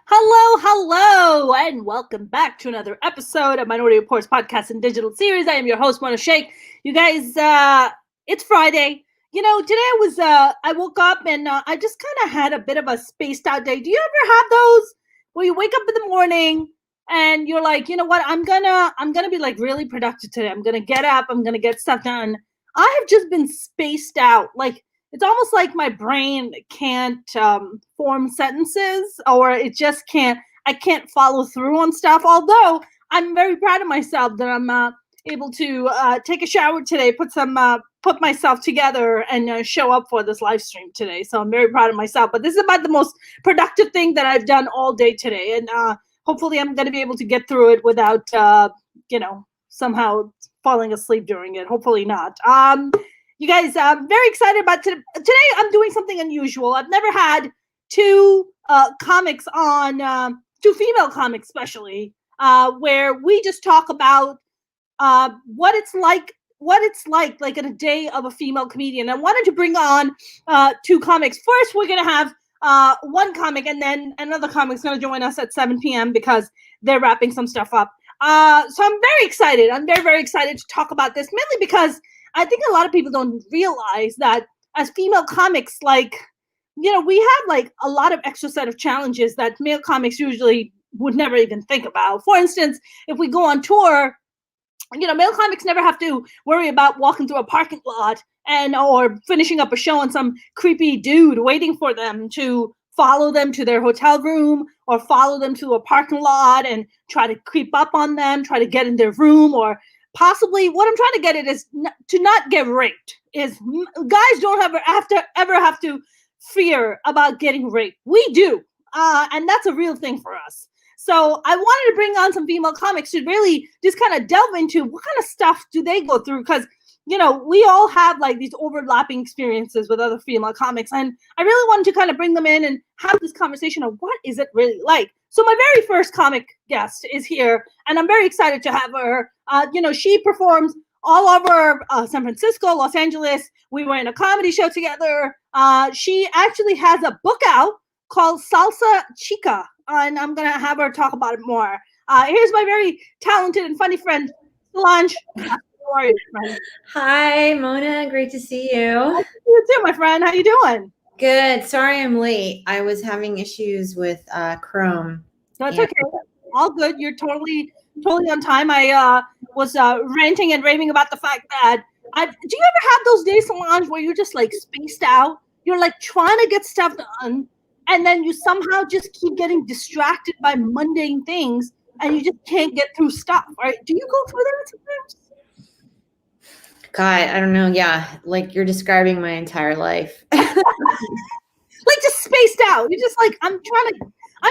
Hello, and welcome back to another episode of Minority Report's podcast and digital series. I am your host, Mona Sheikh. You guys, it's Friday. Today I woke up and I just kind of had a bit of a spaced out day. Do you ever have those where you wake up in the morning and you're like, you know what, I'm gonna be like really productive today. I'm gonna get up. I'm gonna get stuff done. I have just been spaced out. Like, it's almost like my brain can't form sentences, or it just I can't follow through on stuff. Although I'm very proud of myself that I'm able to take a shower today, put myself together and show up for this live stream today. So I'm very proud of myself. But this is about the most productive thing that I've done all day today. And hopefully I'm going to be able to get through it without, somehow falling asleep during it. Hopefully not. You guys, I'm very excited about today. Today I'm doing something unusual. I've never had two comics on, two female comics especially, where we just talk about what it's like in a day of a female comedian. I wanted to bring on two comics. First, we're going to have one comic, and then another comic's going to join us at 7 p.m. because they're wrapping some stuff up. So I'm very excited. I'm very, very excited to talk about this, mainly because I think a lot of people don't realize that as female comics, we have like a lot of extra set of challenges that male comics usually would never even think about. For instance, if we go on tour, male comics never have to worry about walking through a parking lot or finishing up a show and some creepy dude waiting for them to follow them to their hotel room or follow them to a parking lot and try to creep up on them, try to get in their room, or possibly what I'm trying to get at is to not get raped. Is guys don't ever have to fear about getting raped. We do, and that's a real thing for us. So I wanted to bring on some female comics to really just kind of delve into what kind of stuff do they go through, because we all have like these overlapping experiences with other female comics, and I really wanted to kind of bring them in and have this conversation of what is it really like. So my very first comic guest is here, and I'm very excited to have her. She performs all over San Francisco, Los Angeles. We were in a comedy show together. She actually has a book out called Salsa Chica, and I'm going to have her talk about it more. Here's my very talented and funny friend, Solange. How are you, friend? Hi, Mona. Great to see you. Nice to see you too, my friend. How you doing? Good. Sorry I'm late. I was having issues with Chrome. That's okay. All good. You're totally on time. I was ranting and raving about the fact that do you ever have those days, Solange, where you're just like spaced out? You're like trying to get stuff done, and then you somehow just keep getting distracted by mundane things, and you just can't get through stuff, right? Do you go through that sometimes? God, I don't know. Yeah, like you're describing my entire life. Like just spaced out. You're just like, I'm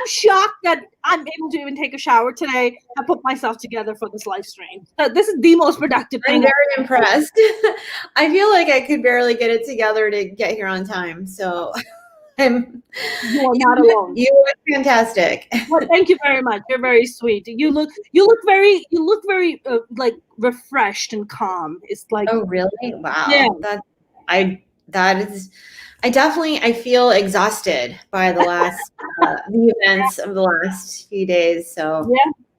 shocked that I'm able to even take a shower today. I put myself together for this live stream. So this is the most productive thing. I'm very impressed. I feel like I could barely get it together to get here on time. So you are not alone. You look fantastic. Well, thank you very much. You're very sweet. You look very like refreshed and calm. It's like, oh really? Wow. Yeah. I feel exhausted by the last the events of the last few days. So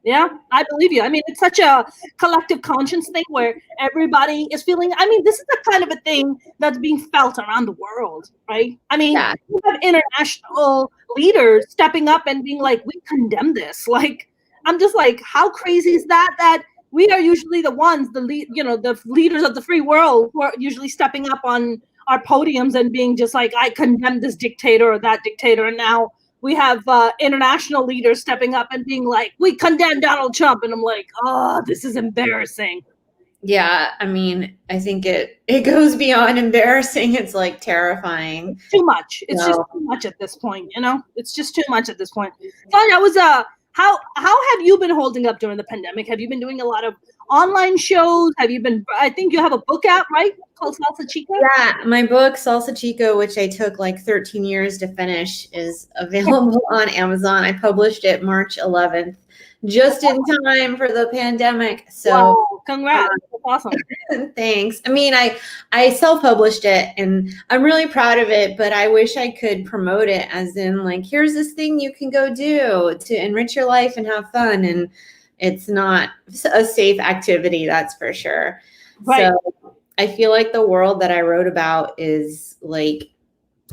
yeah, I believe you. I mean, it's such a collective conscience thing where everybody is feeling. I mean, this is the kind of a thing that's being felt around the world, right? I mean, you have international leaders stepping up and being like, "We condemn this." Like, I'm just like, how crazy is that? That we are usually the ones, the leaders of the free world, who are usually stepping up on our podiums and being just like, I condemn this dictator or that dictator. And now we have international leaders stepping up and being like, we condemn Donald Trump. And I'm like, oh, this is embarrassing. Yeah, I mean, I think it goes beyond embarrassing. It's like terrifying. Too much. It's just too much at this point, It's just too much at this point. Sonia, how have you been holding up during the pandemic? Have you been doing a lot of online shows? Have you been? I think you have a book out, right? Called Salsa Chica. Yeah, my book Salsa Chica, which I took like 13 years to finish, is available on Amazon. I published it March 11th, just in time for the pandemic. So wow, congrats. That's awesome. Thanks. I mean, I self-published it and I'm really proud of it, but I wish I could promote it as in like, here's this thing you can go do to enrich your life and have fun. And it's not a safe activity, that's for sure. Right. So I feel like the world that I wrote about is like,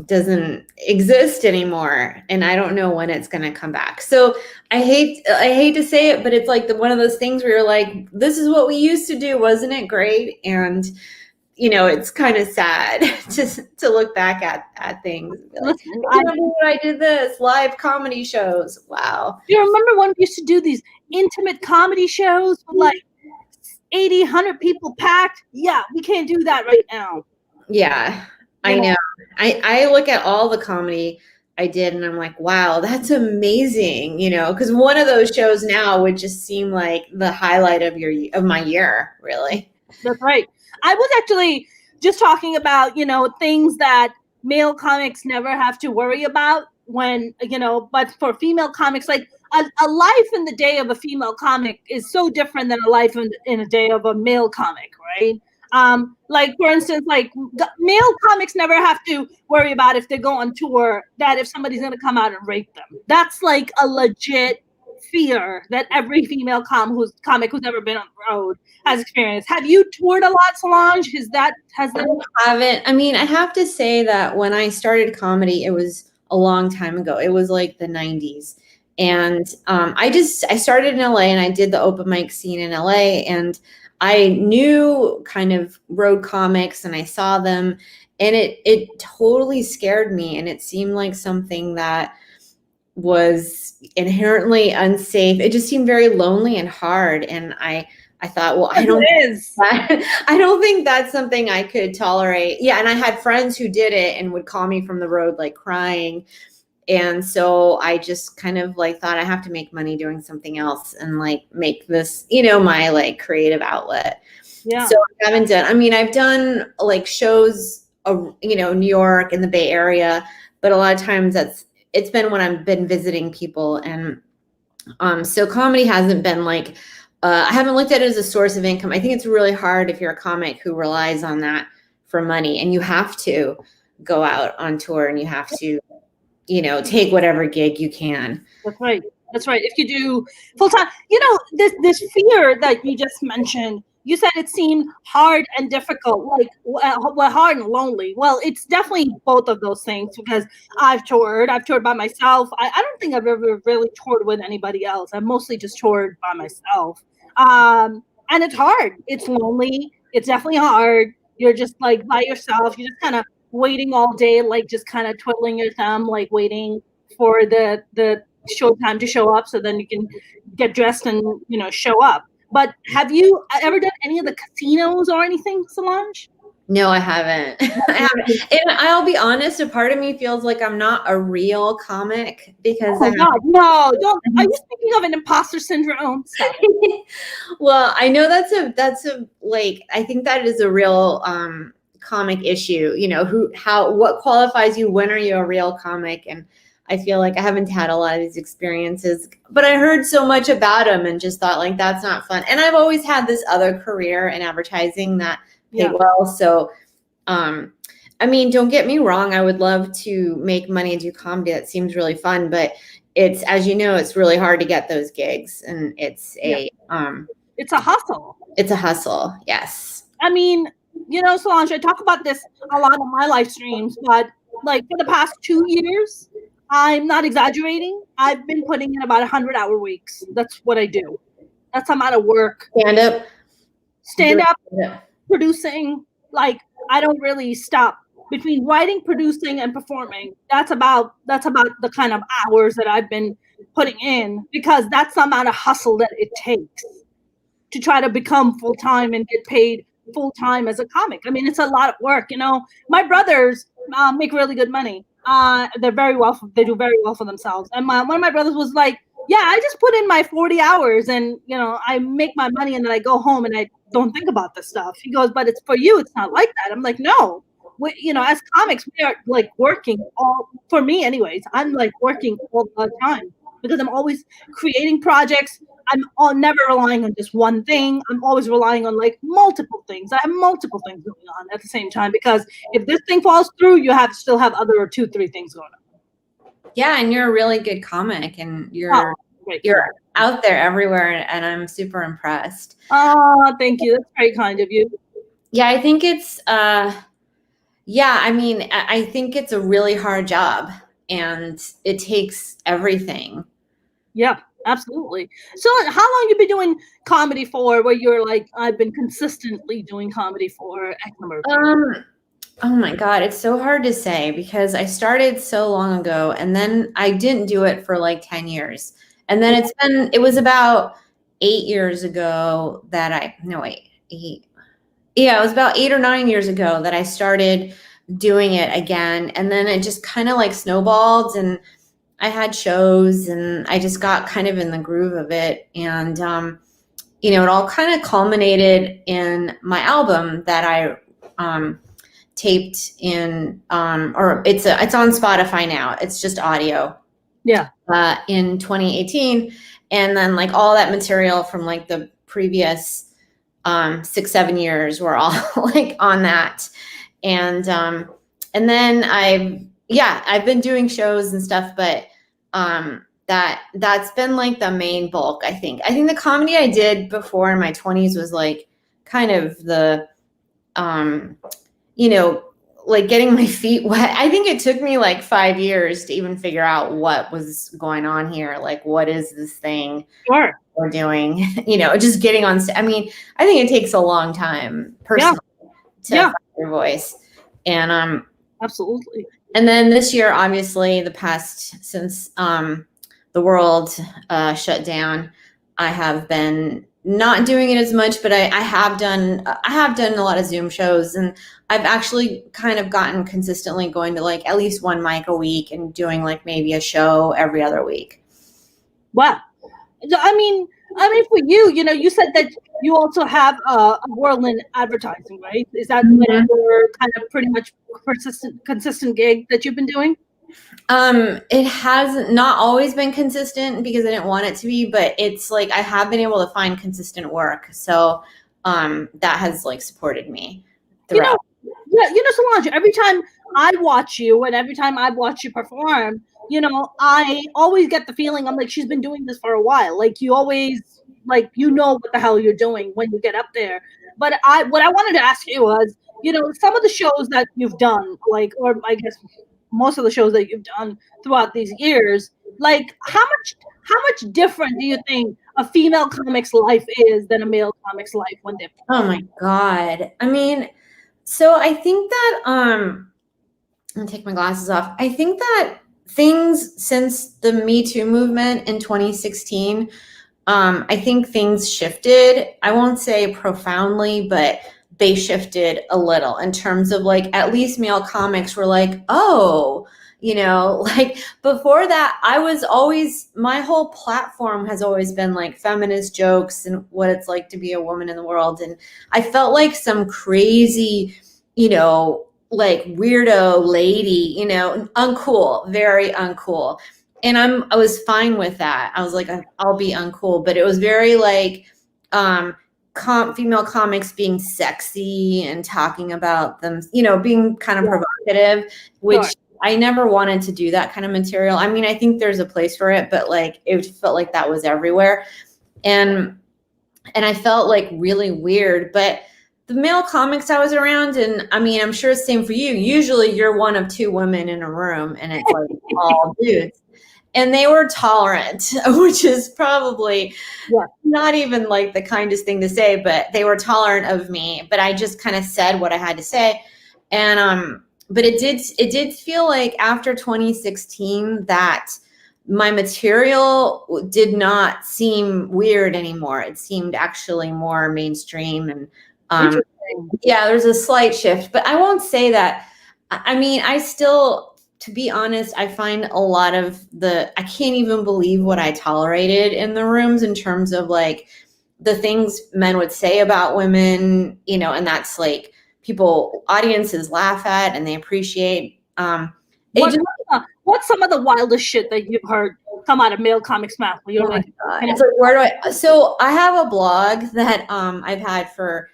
doesn't exist anymore, and I don't know when it's going to come back. So I hate to say it, but it's like one of those things where you're like, this is what we used to do, wasn't it great? And it's kind of sad to look back at things. Like, I did this live comedy shows. Wow. Do you remember when we used to do these intimate comedy shows with like 80, 100 people packed? Yeah, we can't do that right now. Yeah. I know. I look at all the comedy I did and I'm like, wow, that's amazing. Because one of those shows now would just seem like the highlight of my year, really. That's right. I was actually just talking about, things that male comics never have to worry about when, but for female comics, like a life in the day of a female comic is so different than a life in a day of a male comic, right? Like for instance, like male comics never have to worry about if they go on tour that if somebody's going to come out and rape them. That's like a legit fear that every female comic who's ever been on the road has experienced. Have you toured a lot, Solange? I haven't. I mean, I have to say that when I started comedy, it was a long time ago. It was like the 90s. And I started in LA and I did the open mic scene in LA, and I knew kind of road comics and I saw them, and it totally scared me, and it seemed like something that was inherently unsafe. It just seemed very lonely and hard, and I thought, well, I don't think that's something I could tolerate. Yeah, and I had friends who did it and would call me from the road like crying. And so I just kind of like thought I have to make money doing something else and like make this, my like creative outlet. Yeah. So I've done like shows, New York and the Bay Area, but a lot of times it's been when I've been visiting people. And so comedy hasn't been like, I haven't looked at it as a source of income. I think it's really hard if you're a comic who relies on that for money, and you have to go out on tour and you have to take whatever gig you can. That's right. If you do full time, this fear that you just mentioned, you said it seemed hard and difficult, like hard and lonely. Well, it's definitely both of those things, because I've toured by myself. I don't think I've ever really toured with anybody else. I've mostly just toured by myself. And it's hard. It's lonely. It's definitely hard. You're just like by yourself. You're just kind of waiting all day, like just kind of twiddling your thumb, like waiting for the show time to show up so then you can get dressed and show up. But have you ever done any of the casinos or anything, Solange? No, I haven't. And I'll be honest, a part of me feels like I'm not a real comic because no, don't. Are you speaking of an imposter syndrome? Well, I know that's a like, I think that is a real comic issue, what qualifies you, when are you a real comic? And I feel like I haven't had a lot of these experiences, but I heard so much about them and just thought like, that's not fun. And I've always had this other career in advertising that paid well. So, I mean, don't get me wrong. I would love to make money and do comedy. That seems really fun, but it's, as you know, it's really hard to get those gigs, and it's a hustle. It's a hustle. Yes. I mean, Solange, I talk about this a lot on my live streams, but like for the past 2 years, I'm not exaggerating, I've been putting in about 100-hour weeks. That's what I do. That's the amount of work. Stand up, producing. Like I don't really stop between writing, producing, and performing. That's about the kind of hours that I've been putting in, because that's the amount of hustle that it takes to try to become full-time and get paid full-time as a comic. I mean, it's a lot of work. My brothers make really good money. They're very well. They do very well for themselves. And one of my brothers was like, Yeah, I just put in my 40 hours and, I make my money and then I go home and I don't think about this stuff. He goes, but it's for you. It's not like that. I'm like, no. As comics, we are like working for me anyways, I'm like working all the time because I'm always creating projects. Never relying on just one thing. I'm always relying on like multiple things. I have multiple things going on at the same time because if this thing falls through, you still have other 2-3 things going on. Yeah, and you're a really good comic, and you're out there everywhere, and I'm super impressed. Oh, thank you. That's very kind of you. Yeah, I think it's I think it's a really hard job, and it takes everything. Yeah, absolutely. So how long you been doing comedy for, where you're like, I've been consistently doing comedy for X number of years? Oh my God, it's so hard to say because I started so long ago and then I didn't do it for like 10 years. And then it was about 8 years ago that eight. Yeah, it was about 8 or 9 years ago that I started doing it again. And then it just kind of like snowballed and I had shows and I just got kind of in the groove of it. And, it all kind of culminated in my album that I, taped in or it's on Spotify now. It's just audio. Yeah. In 2018. And then like all that material from like the previous 6-7 years were all like on that. And then I've been doing shows and stuff, but that's been like the main bulk, I think. I think the comedy I did before in my 20s was like kind of the like getting my feet wet. I think it took me like 5 years to even figure out what was going on here. Like, what is this thing we're doing? Just getting on. I mean, I think it takes a long time personally to find your voice. And absolutely. And then this year, obviously, since the world shut down, I have been not doing it as much, but I have done a lot of Zoom shows, and I've actually kind of gotten consistently going to like at least one mic a week and doing like maybe a show every other week. Wow. I mean, for you, you said that you also have a world in advertising, right? Is that your kind of pretty much consistent gig that you've been doing? It has not always been consistent because I didn't want it to be, but it's like I have been able to find consistent work. So that has like supported me throughout. Solange, every time I watch you and every time I watch you perform, I always get the feeling I'm like, she's been doing this for a while. Like you always, like, what the hell you're doing when you get up there. But what I wanted to ask you was, some of the shows that you've done, like, or I guess most of the shows that you've done throughout these years, like how much different do you think a female comic's life is than a male comic's life when they're Oh my God. I mean, so I think that I'm gonna take my glasses off. I think that things since the Me Too movement in 2016, I think things shifted. I won't say profoundly, but they shifted a little in terms of like at least male comics were like, oh, like before that, my whole platform has always been like feminist jokes and what it's like to be a woman in the world. And I felt like some crazy, like weirdo lady, uncool, very uncool. And I was fine with that. I was like, I'll be uncool, but it was very like, female comics being sexy and talking about them, being kind of provocative, which I never wanted to do that kind of material. I mean, I think there's a place for it, but like, it felt like that was everywhere. And I felt like really weird, but the male comics I was around, and I mean, I'm sure it's the same for you. Usually you're one of two women in a room and it's like all dudes. And they were tolerant, which is probably not even like the kindest thing to say, but they were tolerant of me. But I just kind of said what I had to say. And but it did feel like after 2016 that my material did not seem weird anymore. It seemed actually more mainstream. And there's a slight shift, but I won't say that. I mean, I still to be honest, I find a lot of I can't even believe what I tolerated in the rooms in terms of like the things men would say about women, you know, and that's like audiences laugh at and they appreciate. What's some of the wildest shit that you've heard come out of male comics mouth? You're like, it's like, so I have a blog that I've had for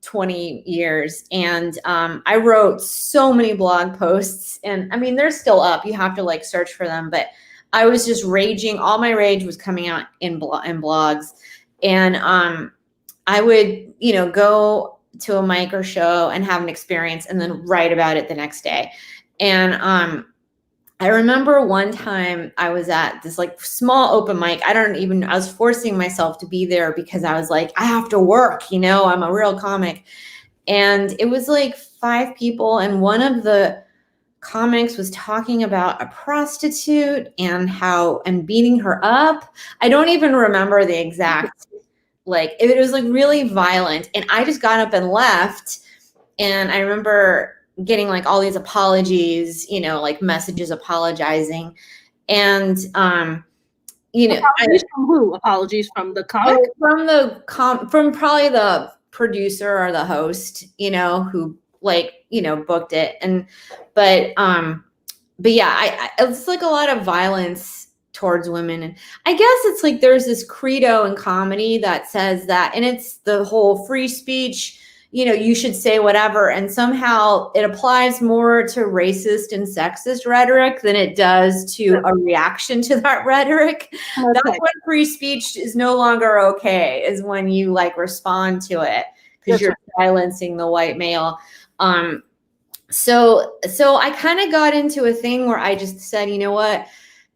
20 years, and I wrote so many blog posts, and I mean they're still up, you have to like search for them, but I was just raging. All my rage was coming out in blogs, and I would, you know, go to a mic or show and have an experience and then write about it the next day. And I remember one time I was at this like small open mic. I was forcing myself to be there because I was like, I have to work, you know, I'm a real comic. And it was like 5 people. And one of the comics was talking about a prostitute and beating her up. I don't even remember the exact, like, it was like really violent. And I just got up and left. And I remember getting like all these apologies, you know, like messages apologizing. And, you know, apologies from who? Apologies from the comic? From probably the producer or the host, you know, who like, you know, booked it. But yeah, it's like a lot of violence towards women. And I guess it's like, there's this credo in comedy that says that, and it's the whole free speech, you know, you should say whatever. And somehow it applies more to racist and sexist rhetoric than it does to a reaction to that rhetoric. Okay. That's when free speech is no longer okay, is when you like respond to it because you're silencing the white male. So I kind of got into a thing where I just said, you know what,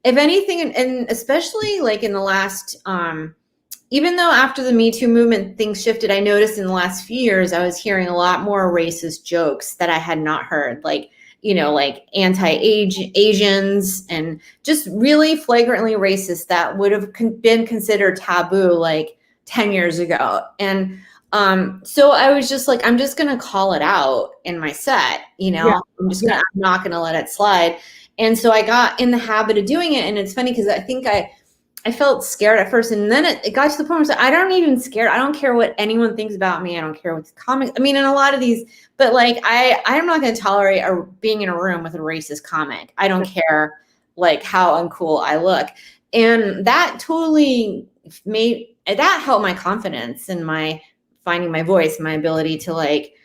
if anything, and especially like in the last, even though after the Me Too movement, things shifted, I noticed in the last few years, I was hearing a lot more racist jokes that I had not heard, like, you know, like anti-Asians and just really flagrantly racist that would have been considered taboo like 10 years ago. And so I was just like, I'm just going to call it out in my set, you know, I'm not going to let it slide. And so I got in the habit of doing it. And it's funny because I think I felt scared at first, and then it got to the point where I was like, I don't even scared. I don't care what anyone thinks about me. I don't care what the comics. I mean, in a lot of these, but like I'm not going to tolerate being in a room with a racist comic. I don't care like how uncool I look, and that totally helped my confidence and my finding my voice, my ability to like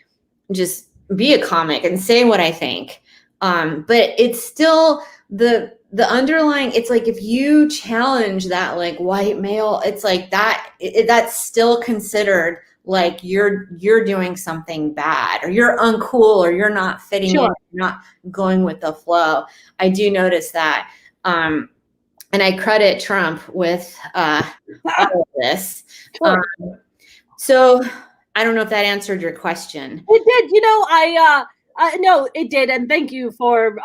just be a comic and say what I think. But it's still the underlying, it's like if you challenge that like white male, it's like that's still considered like you're doing something bad, or you're uncool, or you're not fitting in, you're not going with the flow. I do notice that. And I credit Trump with all of this. So I don't know if that answered your question. It did. You know, no, it did. And thank you for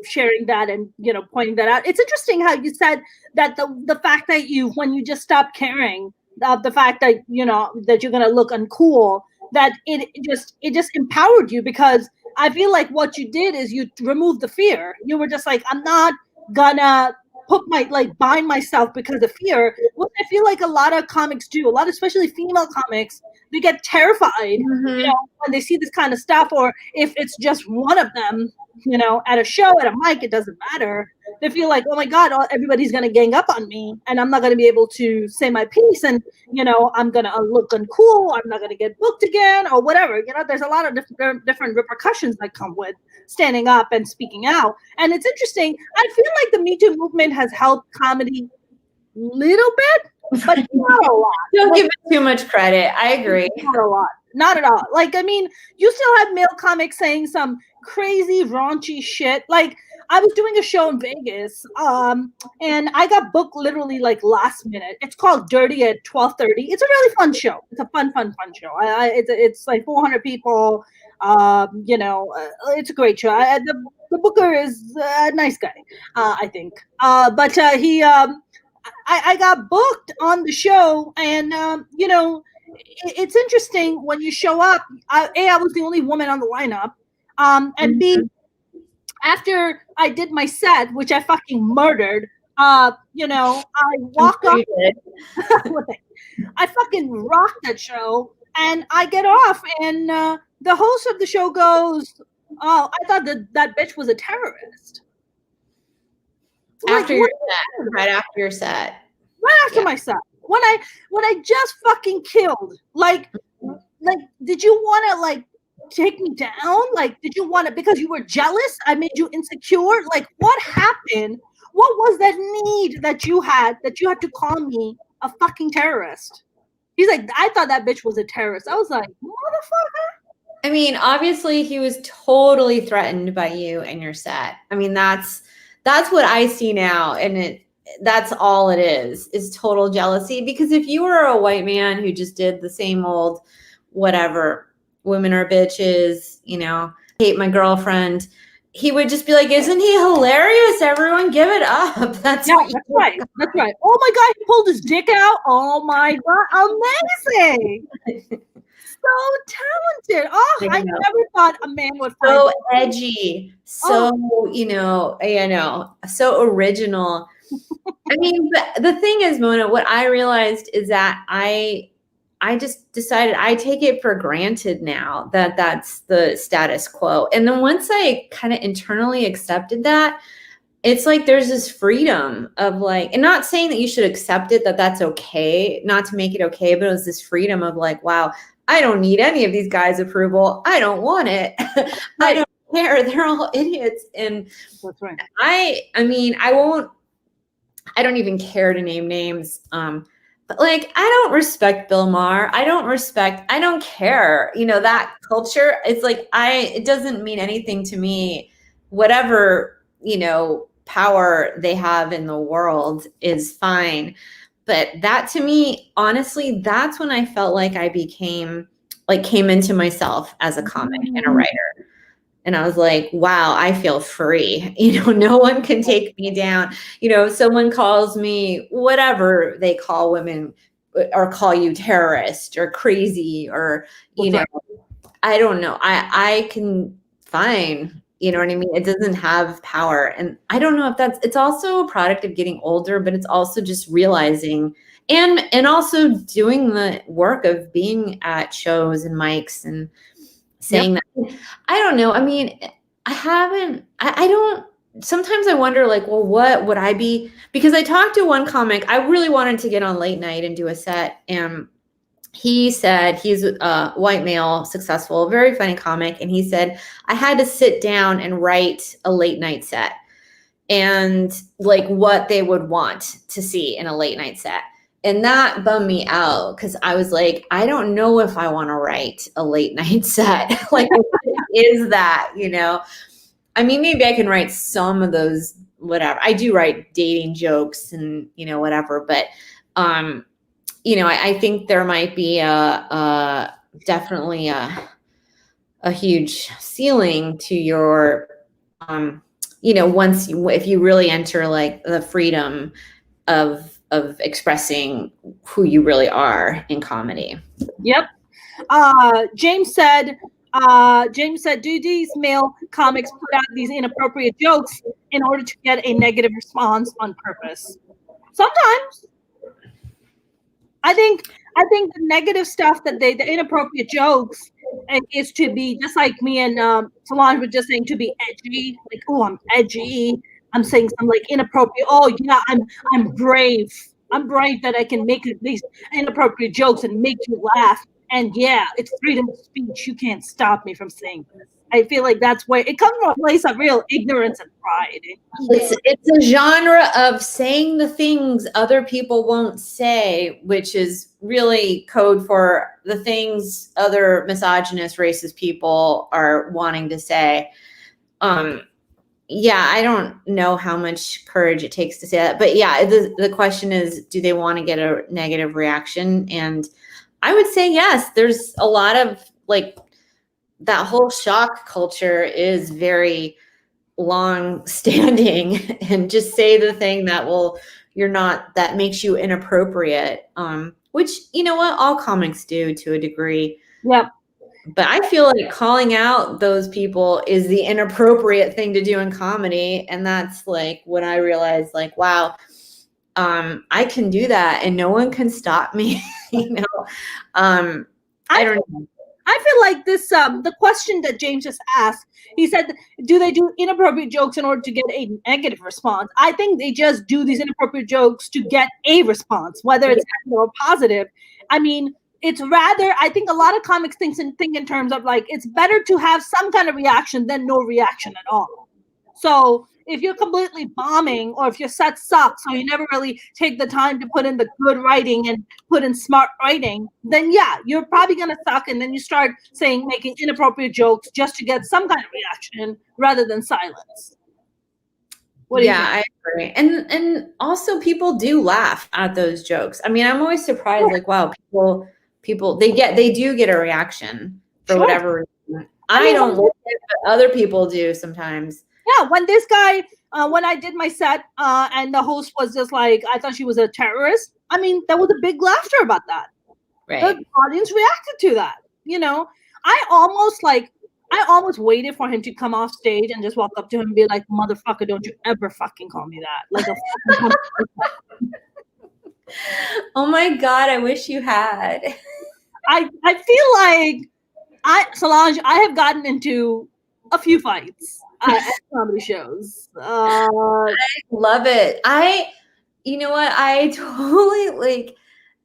sharing that and, you know, pointing that out. It's interesting how you said that the fact that when you just stopped caring, the fact that, you know, that you're going to look uncool, that it just empowered you, because I feel like what you did is you removed the fear. You were just like, I'm not gonna bind myself because of fear. What I feel like a lot of comics do, especially female comics, they get terrified, you know, when they see this kind of stuff, or if it's just one of them, you know, at a show, at a mic, it doesn't matter. They feel like, oh my God, everybody's going to gang up on me and I'm not going to be able to say my piece. And, you know, I'm going to look uncool. I'm not going to get booked again or whatever. You know, there's a lot of different repercussions that come with standing up and speaking out. And it's interesting. I feel like the Me Too movement has helped comedy little bit, but not a lot. Don't give it too much credit. I agree. Not a lot. Not at all. Like, I mean, you still have male comics saying some crazy raunchy shit. Like, I was doing a show in Vegas, and I got booked literally like last minute. It's called Dirty at 12:30. It's a really fun show. It's a fun show. It's like 400 people. You know, it's a great show. The booker is a nice guy, I think. But he, I got booked on the show, and you know, it's interesting when you show up. I was the only woman on the lineup, and B, after I did my set, which I fucking murdered, I walk up. I fucking rocked that show, and I get off, and the host of the show goes, "Oh, I thought that bitch was a terrorist." After your set, right after your set, right after my set, when I just fucking killed, like, did you want to like take me down? Like, did you want to, because you were jealous? I made you insecure? Like, what happened? What was that need that you had to call me a fucking terrorist? He's like, I thought that bitch was a terrorist. I was like, motherfucker. I mean, obviously he was totally threatened by you and your set. I mean, that's what I see now. And that's all it is total jealousy. Because if you were a white man who just did the same old, whatever, women are bitches, hate my girlfriend, he would just be like, isn't he hilarious? Everyone give it up. That's right. That's right. Oh my God, he pulled his dick out. Oh my God, amazing. So talented. Oh, I never thought a man would find so edgy. So, so original. I mean, but the thing is, Mona, what I realized is that I just decided I take it for granted now that that's the status quo. And then once I kind of internally accepted that, it's like there's this freedom of like, and not saying that you should accept it, that that's okay, not to make it okay, but it was this freedom of like, wow, I don't need any of these guys' approval. I don't want it. I don't care. They're all idiots. And that's right. I don't even care to name names. But like, I don't respect Bill Maher. I don't care. That culture, it's like, it doesn't mean anything to me. Whatever, power they have in the world is fine. But that, to me, honestly, that's when I felt like I came into myself as a comic and a writer. And I was like, wow, I feel free. No one can take me down. Someone calls me whatever they call women, or call you terrorist or crazy, or, I don't know. I can, fine. You know what I mean? It doesn't have power. And I don't know if it's also a product of getting older, but it's also just realizing and also doing the work of being at shows and mics and saying that. I don't know. I mean, I don't, sometimes I wonder like, well, what would I be? Because I talked to one comic, I really wanted to get on late night and do a set. And he said, he's a white male, successful, very funny comic. And he said, I had to sit down and write a late night set and like what they would want to see in a late night set. And that bummed me out because I was like, I don't know if I want to write a late night set. Like, what is that, I mean, maybe I can write some of those, whatever. I do write dating jokes and, whatever. But, I think there might be definitely a huge ceiling to your, if you really enter like the freedom of expressing who you really are in comedy. Yep. James said, do these male comics put out these inappropriate jokes in order to get a negative response on purpose? Sometimes. I think the negative stuff that the inappropriate jokes is to be just like me and Solange were just saying, to be edgy. Like, oh, I'm edgy. I'm saying some like inappropriate. Oh yeah, I'm brave. I'm brave that I can make these inappropriate jokes and make you laugh. And yeah, it's freedom of speech. You can't stop me from saying this. I feel like that's where it comes from, a place of real ignorance and pride. It's a genre of saying the things other people won't say, which is really code for the things other misogynist, racist people are wanting to say. Yeah, I don't know how much courage it takes to say that. But yeah, the question is, do they want to get a negative reaction? And I would say yes. There's a lot of like, that whole shock culture is very long standing, and just say the thing that makes you inappropriate. Which, you know what, all comics do to a degree. Yep. But I feel like calling out those people is the inappropriate thing to do in comedy. And that's like when I realized, like, wow, I can do that and no one can stop me. You know, I don't know. I feel like this, the question that James just asked, he said, do they do inappropriate jokes in order to get a negative response? I think they just do these inappropriate jokes to get a response, whether it's negative or positive. I mean, it's rather, I think a lot of comics think in terms of like, it's better to have some kind of reaction than no reaction at all. So if you're completely bombing, or if your set sucks, or you never really take the time to put in the good writing and put in smart writing, then yeah, you're probably gonna suck. And then you start making inappropriate jokes just to get some kind of reaction rather than silence. What do you think? I agree. And also people do laugh at those jokes. I mean, I'm always surprised, like, wow, people they do get a reaction for whatever reason. I don't like it, but other people do sometimes. Yeah, when this guy, when I did my set, and the host was just like, I thought she was a terrorist. I mean, there was a big laughter about that. Right. The audience reacted to that. You know, I almost waited for him to come off stage and just walk up to him and be like, motherfucker, don't you ever fucking call me that. Like a oh my God, I wish you had. I feel like Solange, I have gotten into a few fights at comedy shows. I love it. You know what? I totally like.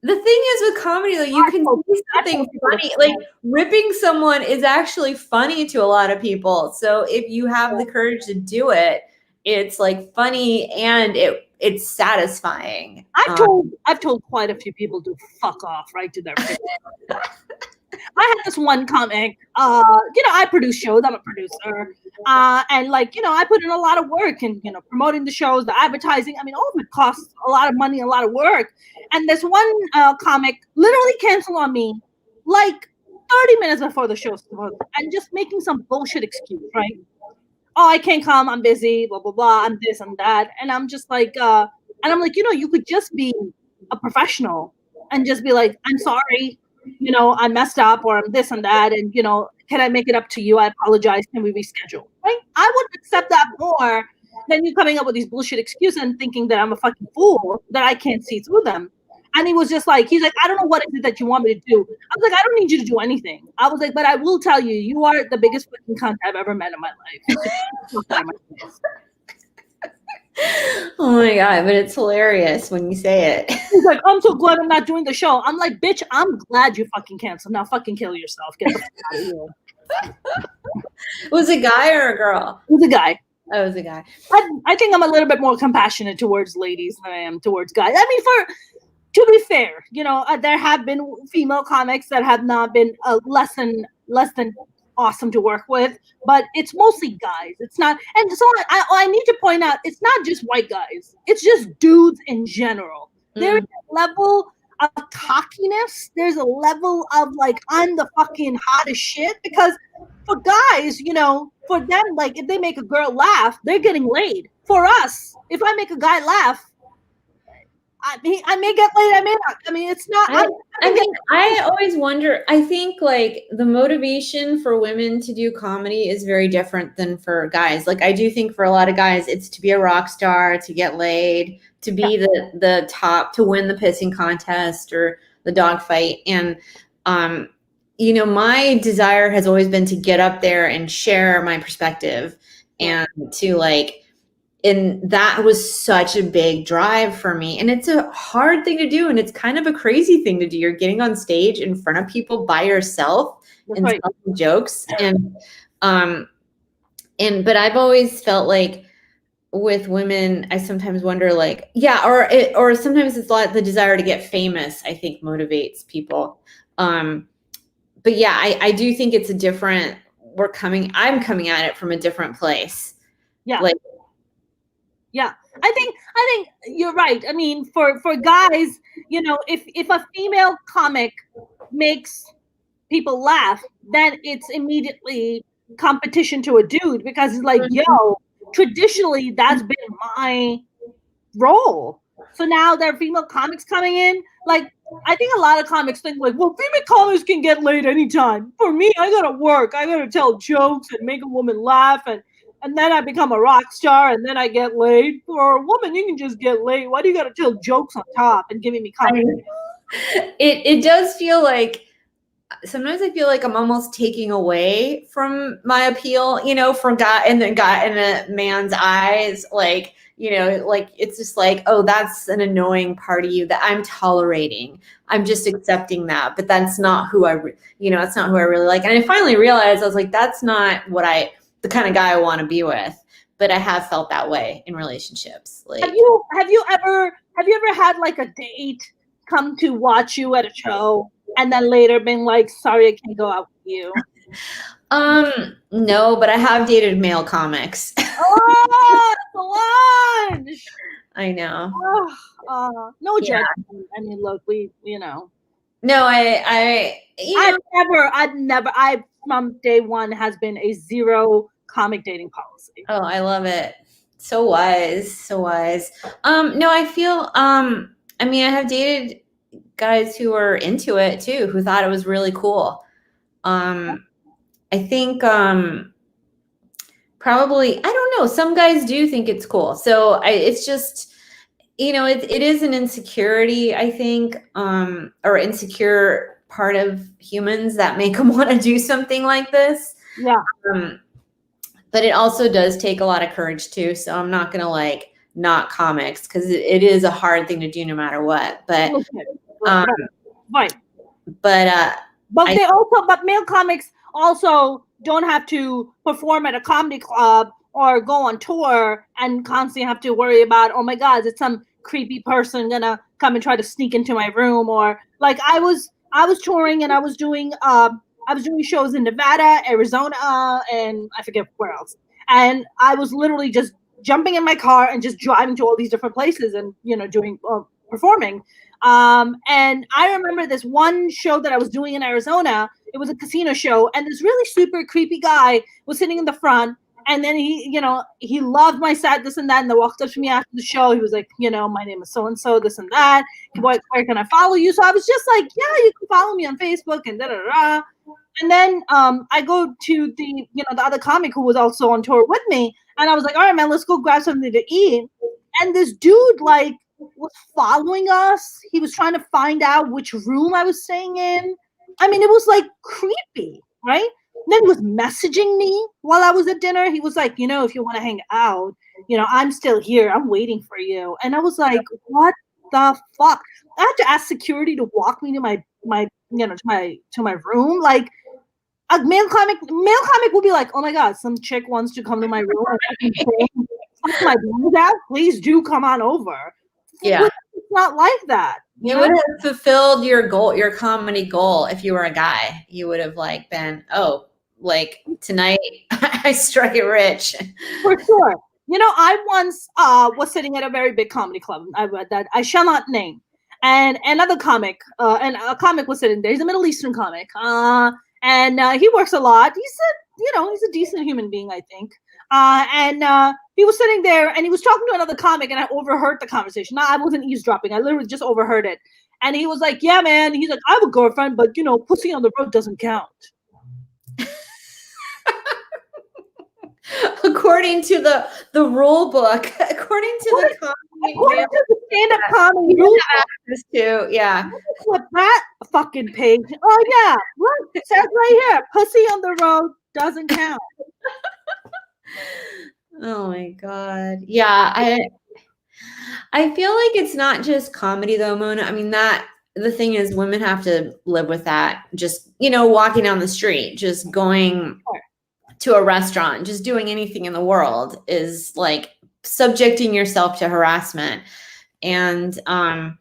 The thing is with comedy, though, you can do something funny. Like ripping someone is actually funny to a lot of people. So if you have the courage to do it, it's like funny and it's satisfying. I've told quite a few people to fuck off right to their face. I had this one comic, I produce shows, I'm a producer, and like, I put in a lot of work in, promoting the shows, the advertising. I mean, all of it costs a lot of money, a lot of work. And this one comic literally canceled on me like 30 minutes before the show started, and just making some bullshit excuse, right? Oh, I can't come, I'm busy, blah, blah, blah, I'm this and that. And I'm just like, you could just be a professional and just be like, I'm sorry, I messed up, or I'm this and that, and can I make it up to you? I apologize. Can we reschedule? Right? I would accept that more than you coming up with these bullshit excuses and thinking that I'm a fucking fool, that I can't see through them. And he's like, I don't know what is it that you want me to do. I was like, I don't need you to do anything. I was like, but I will tell you, you are the biggest fucking cunt I've ever met in my life. Oh my God, but it's hilarious when you say it. He's like, I'm so glad I'm not doing the show. I'm like, bitch, I'm glad you fucking canceled. Now fucking kill yourself. Get the fuck out of here. Was it a guy or a girl? It was a guy. Oh, it was a guy. I think I'm a little bit more compassionate towards ladies than I am towards guys. I mean, to be fair, there have been female comics that have not been less than awesome to work with, but it's mostly guys. It's not, and so I need to point out, it's not just white guys. It's just dudes in general. There's a level of cockiness. There's a level of like, I'm the fucking hottest shit. Because for guys, for them, like if they make a girl laugh, they're getting laid. For us, if I make a guy laugh, I may get laid, I may not. I mean, it's not. I always wonder. I think like the motivation for women to do comedy is very different than for guys. Like I do think for a lot of guys, it's to be a rock star, to get laid, to be the top, to win the pissing contest or the dog fight. And my desire has always been to get up there and share my perspective and to like. And that was such a big drive for me. And it's a hard thing to do. And it's kind of a crazy thing to do. You're getting on stage in front of people by yourself and telling jokes. But I've always felt like with women, I sometimes wonder like, or sometimes it's like the desire to get famous, I think motivates people. But yeah, I do think it's a different, I'm coming at it from a different place. Yeah. Yeah, I think you're right. I mean, for guys, if a female comic makes people laugh, then it's immediately competition to a dude, because it's like, yo, traditionally that's been my role. So now there are female comics coming in. Like, I think a lot of comics think like, well, female comics can get laid anytime. For me, I gotta work. I gotta tell jokes and make a woman laugh, and then I become a rock star, and then I get laid. For a woman, you can just get laid. Why do you gotta tell jokes on top and giving me compliments? It does feel like sometimes I feel like I'm almost taking away from my appeal, from guy in a man's eyes, like, like it's just like, oh, that's an annoying part of you that I'm tolerating. I'm just accepting that, but that's not who that's not who I really like. And I finally realized, I was like, that's not the kind of guy I want to be with. But I have felt that way in relationships. Like, have you ever had like a date come to watch you at a show and then later been like, sorry, I can't go out with you? No, but I have dated male comics. Oh, Solange! I know. No judgment. I mean, look, No, I've from day one has been a zero comic dating policy. Oh, I love it. So wise. No, I feel, I have dated guys who are into it too, who thought it was really cool. I think, probably, I don't know. Some guys do think it's cool. So it's just, it is an insecurity, I think, or insecure part of humans that make them want to do something like this. Yeah. But it also does take a lot of courage too. So I'm not going to not comics, because it is a hard thing to do no matter what. But, right. But male comics also don't have to perform at a comedy club or go on tour and constantly have to worry about, oh my God, is some creepy person gonna come and try to sneak into my room? Or like I was touring and I was doing shows in Nevada, Arizona, and I forget where else. And I was literally just jumping in my car and just driving to all these different places and doing performing. And I remember this one show that I was doing in Arizona. It was a casino show, and this really super creepy guy was sitting in the front. And then he loved my set, this and that, and then walked up to me after the show. He was like, my name is so and so, this and that. Where can I follow you? So I was just like, yeah, you can follow me on Facebook and da da da. And then I go to the other comic who was also on tour with me, and I was like, all right, man, let's go grab something to eat. And this dude was following us. He was trying to find out which room I was staying in. I mean, it was creepy, right? And then he was messaging me while I was at dinner. He was like, if you want to hang out, I'm still here. I'm waiting for you. And I was like, what the fuck? I had to ask security to walk me to my to my room. Like, a male comic will be like, oh my God, some chick wants to come to my room. My dad, please do come on over. Yeah. It's not like that. You would have fulfilled your goal, your comedy goal. If you were a guy, you would have been, tonight I struck it rich. For sure. I once was sitting at a very big comedy club. That I shall not name. And another comic, and a comic was sitting there. He's a Middle Eastern comic. And he works a lot. He's a decent human being, I think. And he was sitting there and he was talking to another comic, and I overheard the conversation. No, I wasn't eavesdropping. I literally just overheard it. And he was like, yeah, man. He's like, I have a girlfriend, but pussy on the road doesn't count. According to the rule book, according to the stand-up comedy rule book, yeah. What that fucking page? Oh yeah, look, it says right here, pussy on the road doesn't count. Oh my God. Yeah, I feel like it's not just comedy though, Mona. I mean, the thing is, women have to live with that. Just, walking down the street, just going to a restaurant, just doing anything in the world is subjecting yourself to harassment. And, I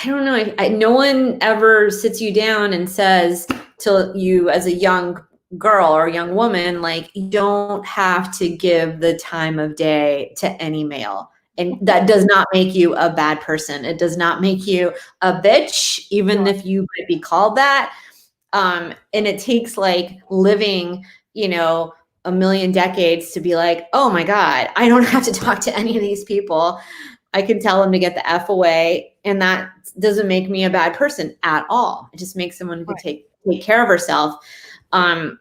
don't know. No one ever sits you down and says to you as a young girl or young woman, you don't have to give the time of day to any male. And that does not make you a bad person. It does not make you a bitch, even if you might be called that. And it takes living, a million decades to be like, oh my God, I don't have to talk to any of these people. I can tell them to get the F away. And that doesn't make me a bad person at all. It just makes someone who can take care of herself. And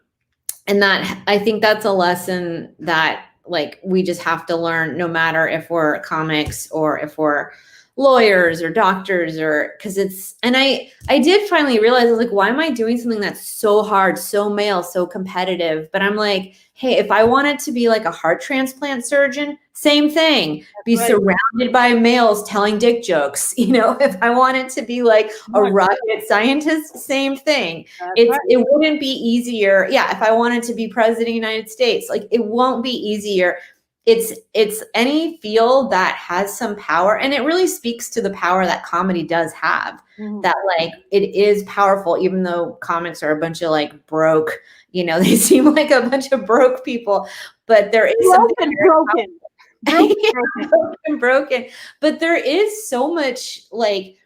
that, I think that's a lesson that like we just have to learn, no matter if we're comics or if we're lawyers or doctors, or because it's, and I did finally realize, I was like, why am I doing something that's so hard, so male, so competitive? But I'm like, hey, if I wanted to be like a heart transplant surgeon, same thing, be surrounded by males telling dick jokes. You know, if I wanted to be like a rocket scientist, same thing. It wouldn't be easier. Yeah. If I wanted to be president of the United States, like it won't be easier. It's any field that has some power, and it really speaks to the power that comedy does have. That like it is powerful, even though comics are a bunch of like broke, you know, they seem like a bunch of broke people, but there is something broken. But there is so much like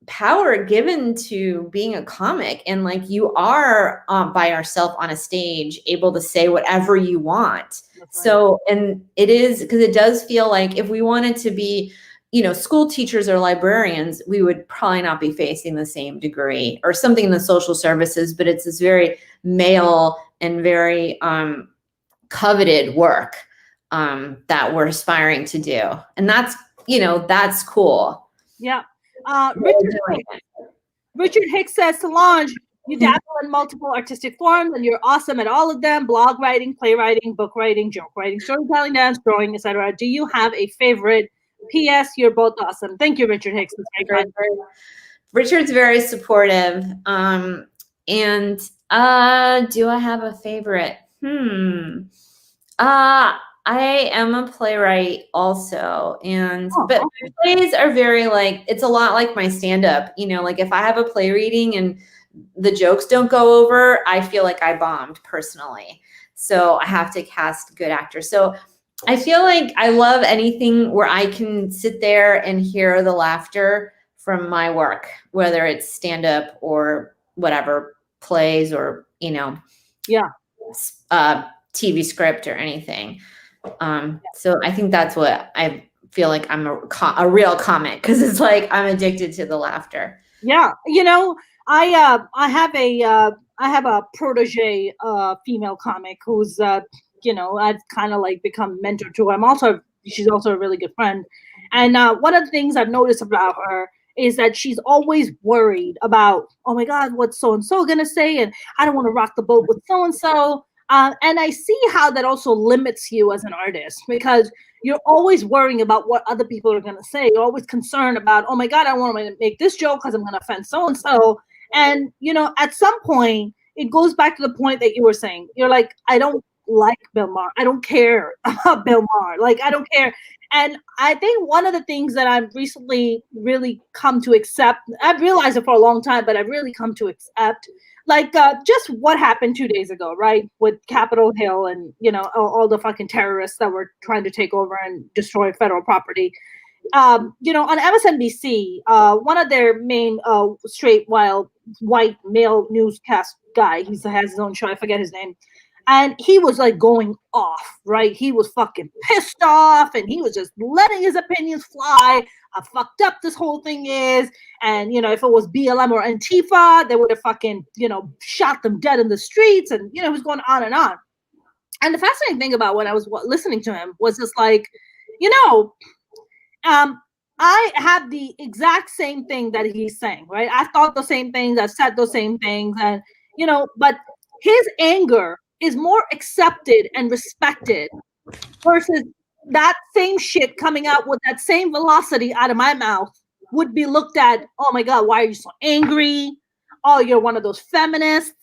power given to being a comic, and like you are by yourself on a stage able to say whatever you want. So, and it is, because it does feel like if we wanted to be, you know, school teachers or librarians, we would probably not be facing the same degree, or something in the social services, but it's this very male and very coveted work that we're aspiring to do. And that's, you know, that's cool. Yeah. Richard Hicks says, Solange, you dabble in multiple artistic forms and you're awesome at all of them: blog writing, playwriting, book writing, joke writing, storytelling, dance, drawing, etc. Do you have a favorite? P.S. You're both awesome. Thank you, Richard Hicks. Richard's very supportive. And do I have a favorite? I am a playwright also, and but my plays are very like, it's a lot like my stand-up, you know, like if I have a play reading and the jokes don't go over, I feel like I bombed personally. So I have to cast good actors. So I feel like I love anything where I can sit there and hear the laughter from my work, whether it's stand-up or whatever, plays or, you know, TV script or anything. So I think that's what I feel like. I'm a real comic, because it's like I'm addicted to the laughter. Yeah, you know, I have a protege female comic who's you know, I've kind of like become mentor to. She's also a really good friend, and one of the things I've noticed about her is that she's always worried about, oh my God, what's so and so gonna say, and I don't want to rock the boat with so and so. And I see how that also limits you as an artist, because you're always worrying about what other people are going to say. You're always concerned about, oh my God, I want to make this joke because I'm going to offend so-and-so. And, you know, at some point, it goes back to the point that you were saying. You're like, I don't like Bill Maher. I don't care about Bill Maher. Like, I don't care. And I think one of the things that I've recently really come to accept, I've realized it for a long time, but I've really come to accept, like just what happened 2 days ago, right? With Capitol Hill and, you know, all the fucking terrorists that were trying to take over and destroy federal property. You know, on MSNBC, one of their main straight white male newscast guy, he has his own show, I forget his name. And he was like going off, right? He was fucking pissed off, and he was just letting his opinions fly. How fucked up this whole thing is. And, you know, if it was BLM or Antifa, they would have fucking, you know, shot them dead in the streets. And, you know, it was going on and on. And the fascinating thing about when I was listening to him was just like, you know, I have the exact same thing that he's saying, right? I thought the same things, I said those same things, and, you know, but his anger is more accepted and respected versus that same shit coming out with that same velocity out of my mouth would be looked at, oh my God, why are you so angry? Oh, you're one of those feminists.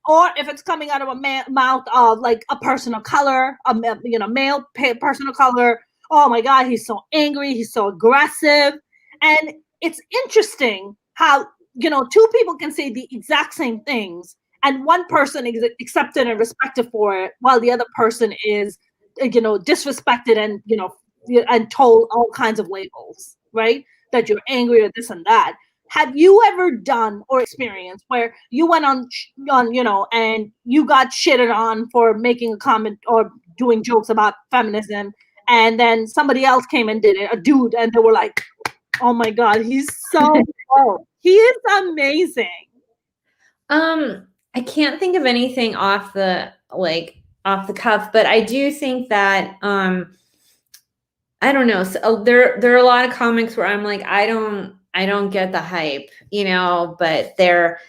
Or if it's coming out of a mouth of like a person of color, you know, male person of color, oh my God, he's so angry, he's so aggressive. And it's interesting how, you know, two people can say the exact same things, and one person is accepted and respected for it, while the other person is, you know, disrespected and, you know, and told all kinds of labels, right? That you're angry or this and that. Have you ever done or experienced where you went on, you know, and you got shitted on for making a comment or doing jokes about feminism, and then somebody else came and did it, a dude, and they were like, oh my God, he's so cool. He is amazing. I can't think of anything off the cuff, but I do think that I don't know. So there are a lot of comics where I'm like, I don't get the hype, but they're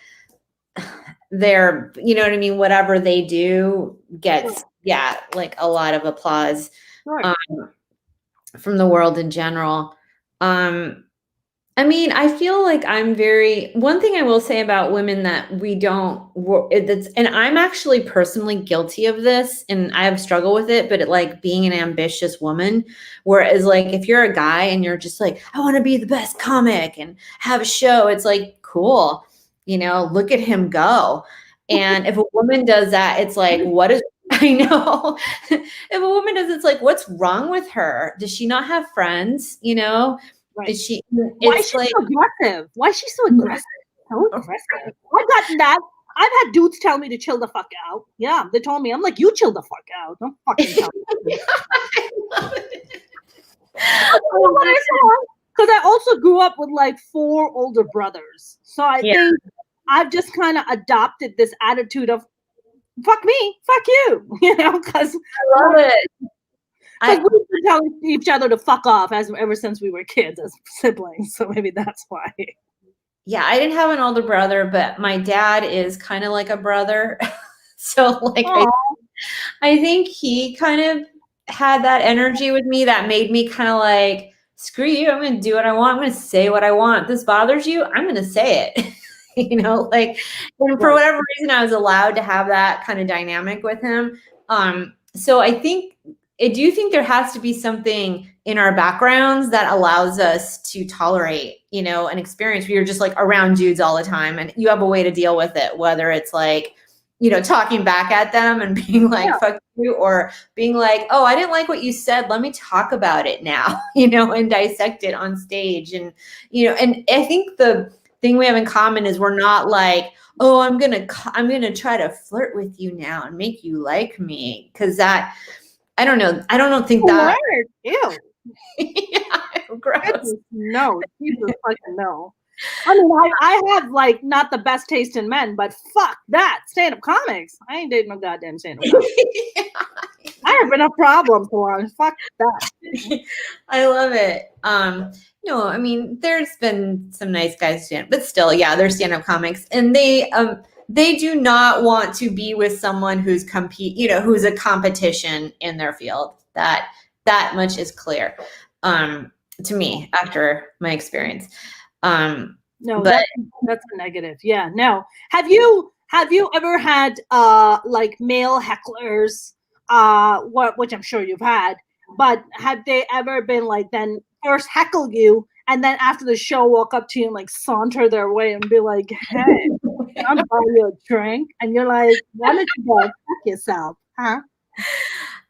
you know what I mean, whatever they do gets like a lot of applause from the world in general. I mean, I feel like one thing I will say about women that and I'm actually personally guilty of this, and I have struggled with it, but like being an ambitious woman, whereas like if you're a guy and you're just like, I want to be the best comic and have a show, it's like, cool, look at him go. And if a woman does that, it's like, I know. If a woman does, it's like, what's wrong with her? Does she not have friends? Right. Is she? Why is she so aggressive? Why is she so aggressive? So aggressive. I've gotten that. I've had dudes tell me to chill the fuck out. Yeah, they told me. I'm like, you chill the fuck out. Don't fucking tell me. Because I also grew up with like 4 older brothers, so I think I've just kind of adopted this attitude of fuck me, fuck you, because I love it. Because we've been telling each other to fuck off ever since we were kids as siblings, so maybe that's why. Yeah, I didn't have an older brother, but my dad is kind of like a brother. So like I think he kind of had that energy with me that made me kind of like, screw you, I'm going to do what I want. I'm going to say what I want. If this bothers you, I'm going to say it. And for whatever reason, I was allowed to have that kind of dynamic with him. So I do think there has to be something in our backgrounds that allows us to tolerate, an experience where you're just like around dudes all the time and you have a way to deal with it, whether it's like, talking back at them and being like, fuck you, or being like, oh, I didn't like what you said. Let me talk about it now, and dissect it on stage. And, and I think the thing we have in common is we're not like, oh, I'm going to try to flirt with you now and make you like me. Cause that, I don't know. I don't think that. Ew. Yeah, gross. No, Jesus fucking no. I mean, I have like not the best taste in men, but fuck that. Stand-up comics. I ain't dating no goddamn stand-up comics. I have enough problems, Solange. Fuck that. I love it. No, I mean, there's been some nice guys but still, yeah, they're stand-up comics, and they do not want to be with someone who's who's a competition in their field. That much is clear to me after my experience. No, but that's a negative. Yeah. No. Have you ever had like male hecklers? Which I'm sure you've had, but have they ever been like then first heckle you and then after the show walk up to you and like saunter their way and be like, hey, I'm buying you a drink, and you're like, why don't you go fuck yourself, huh?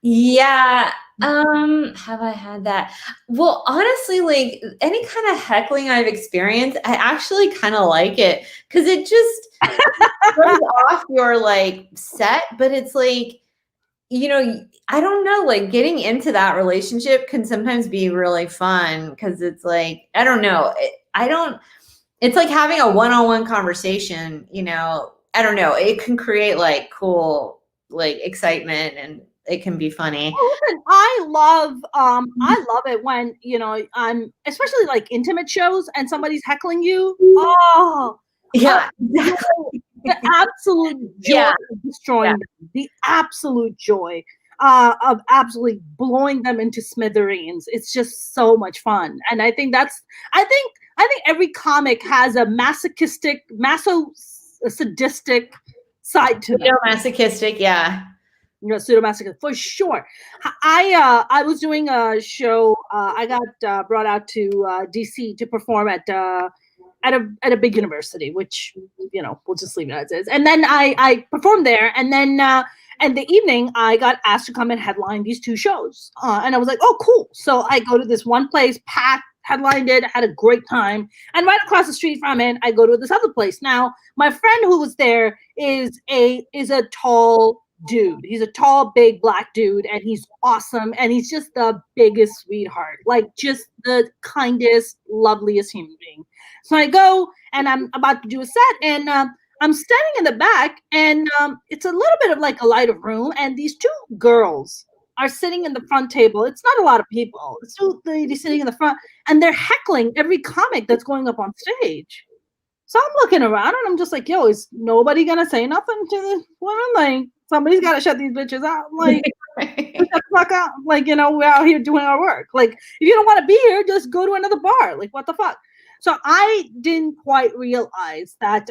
Yeah. Have I had that? Well, honestly, like any kind of heckling I've experienced, I actually kind of like it because it just throws off your like set, but it's like, I don't know, like getting into that relationship can sometimes be really fun because it's like, I don't know. It's like having a one-on-one conversation, I don't know. It can create like cool, like excitement, and it can be funny. Oh, listen, I love it when, I'm especially like intimate shows and somebody's heckling you. Oh, yeah. The absolute joy of destroying them. The absolute joy of absolutely blowing them into smithereens. It's just so much fun. And I think every comic has a sadistic side to them. Masochistic, yeah. Pseudomasochistic for sure. I was doing a show. I got brought out to DC to perform at a big university, which we'll just leave it as is. And then I performed there, and then in the evening I got asked to come and headline these 2 shows, and I was like, oh cool. So I go to this one place, packed, headlined it, had a great time, and right across the street from it, I go to this other place. Now my friend who was there is a tall, dude. He's a tall, big black dude, and he's awesome, and he's just the biggest sweetheart, like just the kindest, loveliest human being. So I go and I'm about to do a set, and I'm standing in the back, and it's a little bit of like a lighter room, and these two girls are sitting in the front table. It's not a lot of people. It's two ladies sitting in the front, and they're heckling every comic that's going up on stage. So I'm looking around, and I'm just like, yo, is nobody gonna say nothing to this woman? Like, somebody's gotta shut these bitches out. Like, shut the fuck up. Like, you know, we're out here doing our work. Like, if you don't want to be here, just go to another bar. Like, what the fuck? So I didn't quite realize that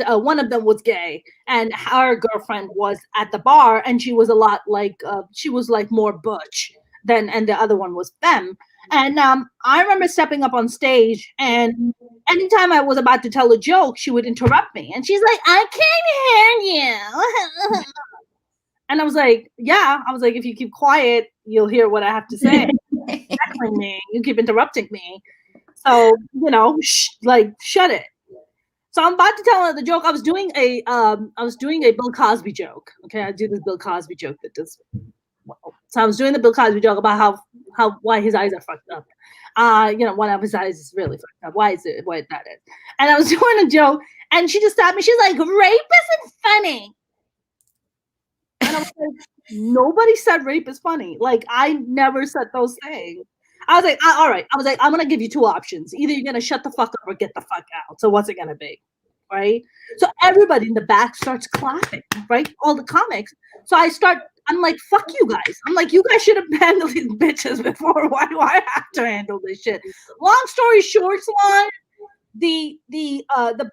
one of them was gay, and her girlfriend was at the bar, and she was a lot like she was like more butch than, and the other one was femme. And I remember stepping up on stage, and anytime I was about to tell a joke, she would interrupt me, and she's like, "I can't hear you." And I was like, "Yeah." I was like, "If you keep quiet, you'll hear what I have to say." Heckling me, you keep interrupting me, so you know, shut it. So I'm about to tell the joke. I was doing a Bill Cosby joke. Okay, I do this Bill Cosby joke that does well. So I was doing the Bill Cosby joke about why his eyes are fucked up. You know, one of his eyes is really fucked up. Why is it what that is? And I was doing a joke, and she just stopped me. She's like, "Rape isn't funny." And I was like, nobody said rape is funny. Like, I never said those things. I was like, all right. I was like, I'm gonna give you two options. Either you're gonna shut the fuck up or get the fuck out. So what's it gonna be? Right? So everybody in the back starts clapping, right? All the comics. So I'm like, fuck you guys. I'm like, you guys should have handled these bitches before. Why do I have to handle this shit? Long story short, Solange, the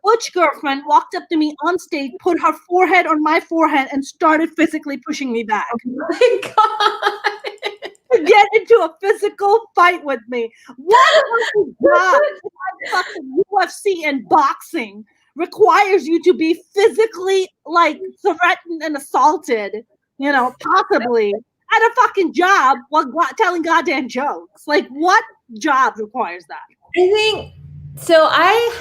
butch girlfriend walked up to me on stage, put her forehead on my forehead, and started physically pushing me back. Oh my God. To get into a physical fight with me. What God, fucking UFC and boxing requires you to be physically like threatened and assaulted, you know, possibly at a fucking job while telling goddamn jokes. Like, what job requires that? I think so. I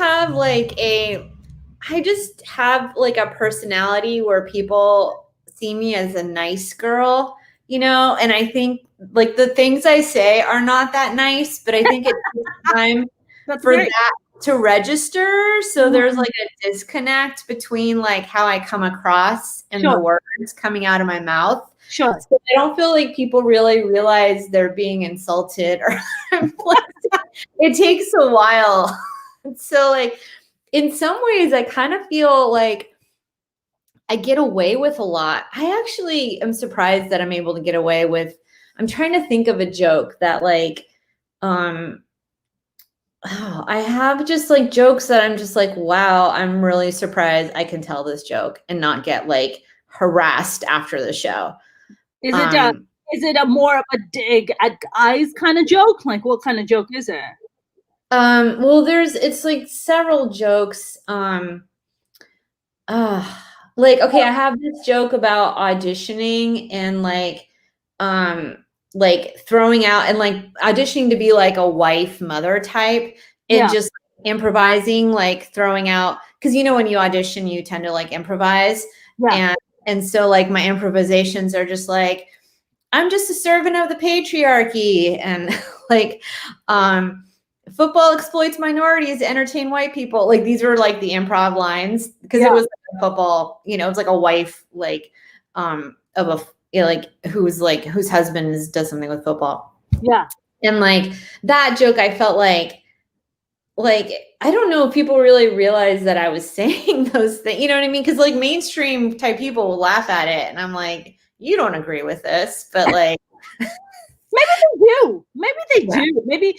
just have like a personality where people see me as a nice girl, you know, and I think like the things I say are not that nice, but I think it takes time for that to register. So there's like a disconnect between like how I come across and the words coming out of my mouth. Sure. So I don't feel like people really realize they're being insulted or it takes a while. So like in some ways I kind of feel like I get away with a lot. I actually am surprised that I'm able to get away with. I'm trying to think of a joke that like, I have just like jokes that I'm just like, wow, I'm really surprised I can tell this joke and not get like harassed after the show. Is it a more of a dig at guys kind of joke? Like, what kind of joke is it? Well, it's like several jokes. Like, okay, I have this joke about auditioning and like throwing out and like auditioning to be like a wife mother type and just improvising, like throwing out, because you know when you audition you tend to like improvise. And so like my improvisations are just like, I'm just a servant of the patriarchy, and like football exploits minorities to entertain white people. Like these were like the improv lines because it was like a football, you know, it's like a wife like of a, you know, like whose husband does something with football. Yeah. And like that joke, I felt like I don't know if people really realize that I was saying those things, you know what I mean? Because like mainstream type people will laugh at it, and I'm like, you don't agree with this, but like maybe they do. Maybe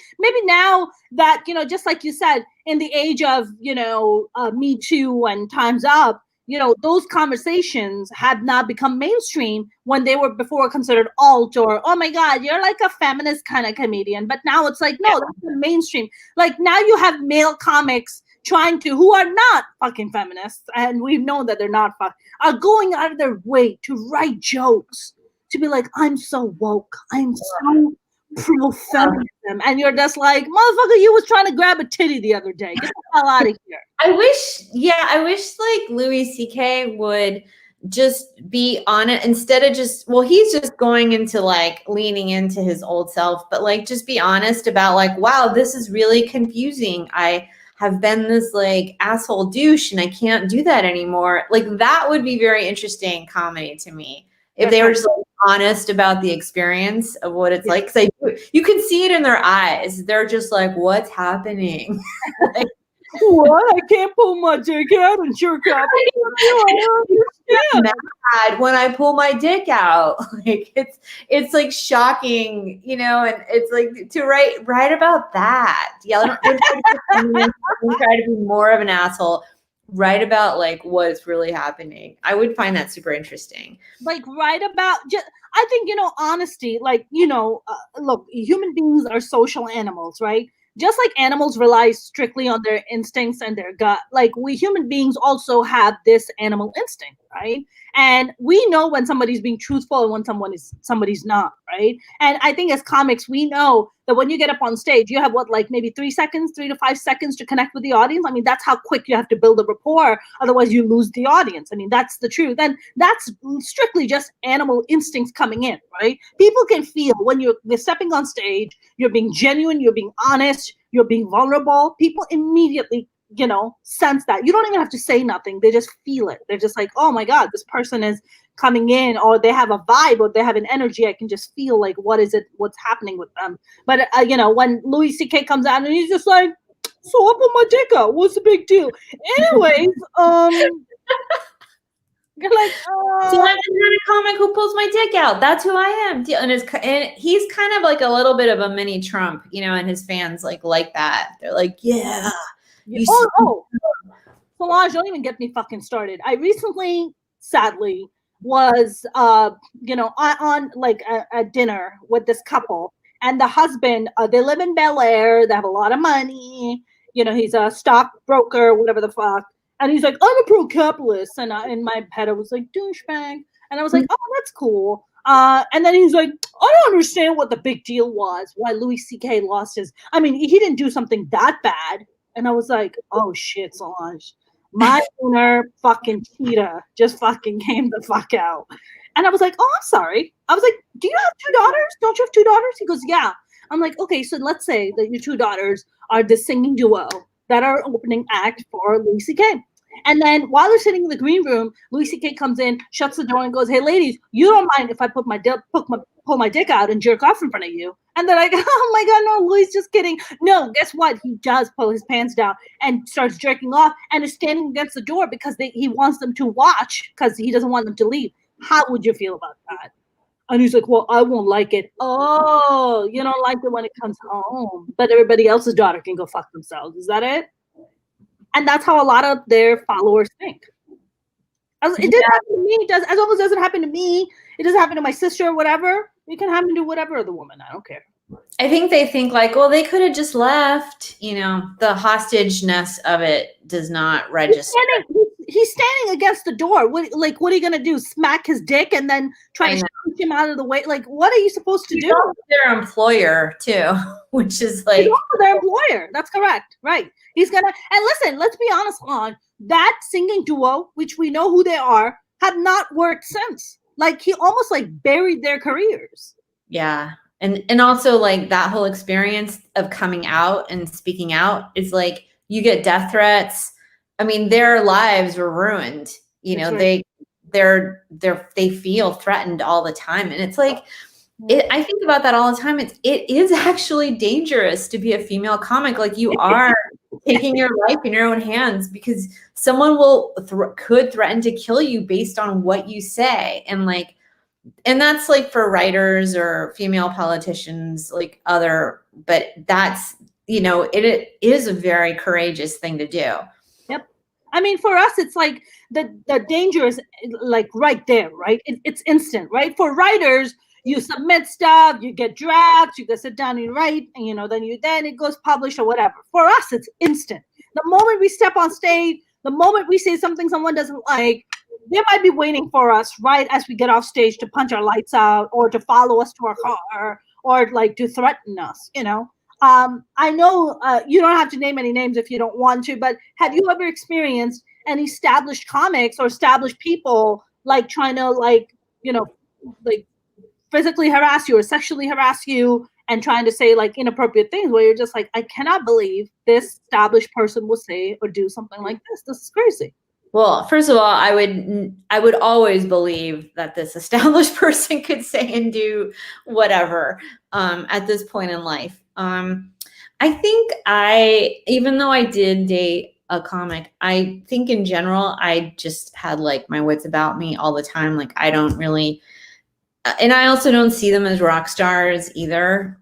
now that, you know, just like you said, in the age of, you know, Me Too and Time's Up, you know, those conversations have not become mainstream when they were before considered alt or, oh my God, you're like a feminist kind of comedian. But now it's like, no, that's the mainstream. Like now you have male comics who are not fucking feminists, and we've known that they're not are going out of their way to write jokes to be like, I'm so woke, I'm so pro-feminism, and you're just like, motherfucker, you was trying to grab a titty the other day. Get the hell out of here. I wish like Louis C.K. would just be on it instead of just, well, he's just going into like leaning into his old self, but like just be honest about like, wow, this is really confusing. I have been this like asshole douche and I can't do that anymore. Like that would be very interesting comedy to me. If they were just like, honest about the experience of what it's like. Cause you can see it in their eyes. They're just like, what's happening? Like, what? I can't pull my dick out and jerk off. I'm mad when I pull my dick out. Like it's like shocking, you know, and it's like to write about that. Yeah, don't try to be more of an asshole. Write about like what's really happening. I would find that super interesting. Like write about just. I think, you know, honesty, like, you know, look, human beings are social animals, right? Just like animals rely strictly on their instincts and their gut, like we human beings also have this animal instinct, right? And we know when somebody's being truthful and when somebody's not, right? And I think as comics, we know that when you get up on stage, you have what, like maybe 3 to 5 seconds to connect with the audience. I mean, that's how quick you have to build a rapport. Otherwise, you lose the audience. I mean, that's the truth. And that's strictly just animal instincts coming in, right? People can feel when you're stepping on stage, you're being genuine, you're being honest, you're being vulnerable. People immediately, you know, sense that. You don't even have to say nothing. They just feel it. They're just like, oh my God, this person is coming in, or they have a vibe, or they have an energy. I can just feel like, what's happening with them. But, you know, when Louis C.K. comes out and he's just like, so I put my dick out. What's the big deal? Anyways, you're like, so I'm not a comic who pulls my dick out. That's who I am. And he's kind of like a little bit of a mini Trump, you know, and his fans like that. They're like, yeah. Solange, don't even get me fucking started. I recently, sadly, was, you know, on like a dinner with this couple, and the husband, they live in Bel Air. They have a lot of money. You know, he's a stockbroker, whatever the fuck. And he's like, I'm a pro-capitalist. And in my head, I was like, douchebag. And I was like, oh, that's cool. And then he's like, I don't understand what the big deal was, why Louis C.K. lost his. I mean, he didn't do something that bad. And I was like, oh shit, Solange. My inner fucking cheetah just fucking came the fuck out. And I was like, oh, I'm sorry. I was like, do you have 2 daughters? Don't you have 2 daughters? He goes, yeah. I'm like, okay, so let's say that your 2 daughters are the singing duo that are opening act for Louis C.K. And then while they're sitting in the green room, Louis C.K. comes in, shuts the door, and goes, hey, ladies, you don't mind if I pull my dick out and jerk off in front of you? And they're like, oh my God, no, Louis, just kidding. No, guess what? He does pull his pants down and starts jerking off and is standing against the door because he wants them to watch because he doesn't want them to leave. How would you feel about that? And he's like, well, I won't like it. Oh, you don't like it when it comes home, but everybody else's daughter can go fuck themselves. Is that it? And that's how a lot of their followers think. It didn't happen to me. As long as it doesn't happen to me, it doesn't happen to my sister or whatever. It can happen to whatever other woman. I don't care. I think they think like, well, they could have just left. You know, the hostageness of it does not register. He's standing against the door. What are you gonna do? Smack his dick and then try to push him out of the way? Like, what are you supposed to do? Their employer too, which is like their employer. That's correct, right? He's gonna. And listen, let's be honest. On that singing duo, which we know who they are, have not worked since. Like he almost like buried their careers. Yeah. And also like that whole experience of coming out and speaking out is like you get death threats. I mean, their lives were ruined. You know, right. They feel threatened all the time. And it's like, I think about that all the time. It is actually dangerous to be a female comic. Like you are taking your life in your own hands because someone could threaten to kill you based on what you say. And that's like for writers or female politicians, but that's, you know, it is a very courageous thing to do. Yep. I mean, for us, it's like the danger is like right there, right? It's instant, right? For writers, you submit stuff, you get drafts, you go sit down and write, and you know, then it goes published or whatever. For us, it's instant. The moment we step on stage, the moment we say something someone doesn't like, they might be waiting for us right as we get off stage to punch our lights out or to follow us to our car or like to threaten us, you know. I know you don't have to name any names if you don't want to, but have you ever experienced any established comics or established people like trying to like, like physically harass you or sexually harass you and trying to say like inappropriate things where you're just like, I cannot believe this established person will say or do something like this. This is crazy. Well, first of all, I would always believe that this established person could say and do whatever at this point in life. I think even though I did date a comic, I think in general, I just had like my wits about me all the time. Like I don't really, and I also don't see them as rock stars either.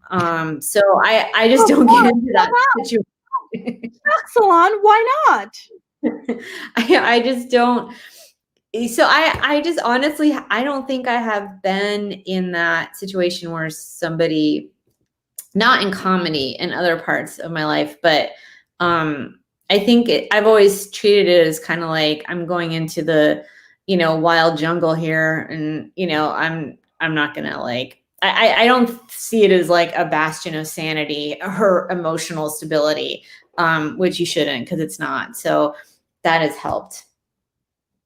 So I just don't get into that situation. Solange, why not? I just don't. So I just honestly, I don't think I have been in that situation where somebody, not in comedy, in other parts of my life, but I think I've always treated it as kind of like I'm going into the, wild jungle here, and I'm not gonna like. I don't see it as like a bastion of sanity or emotional stability, which you shouldn't, because it's not. So that has helped.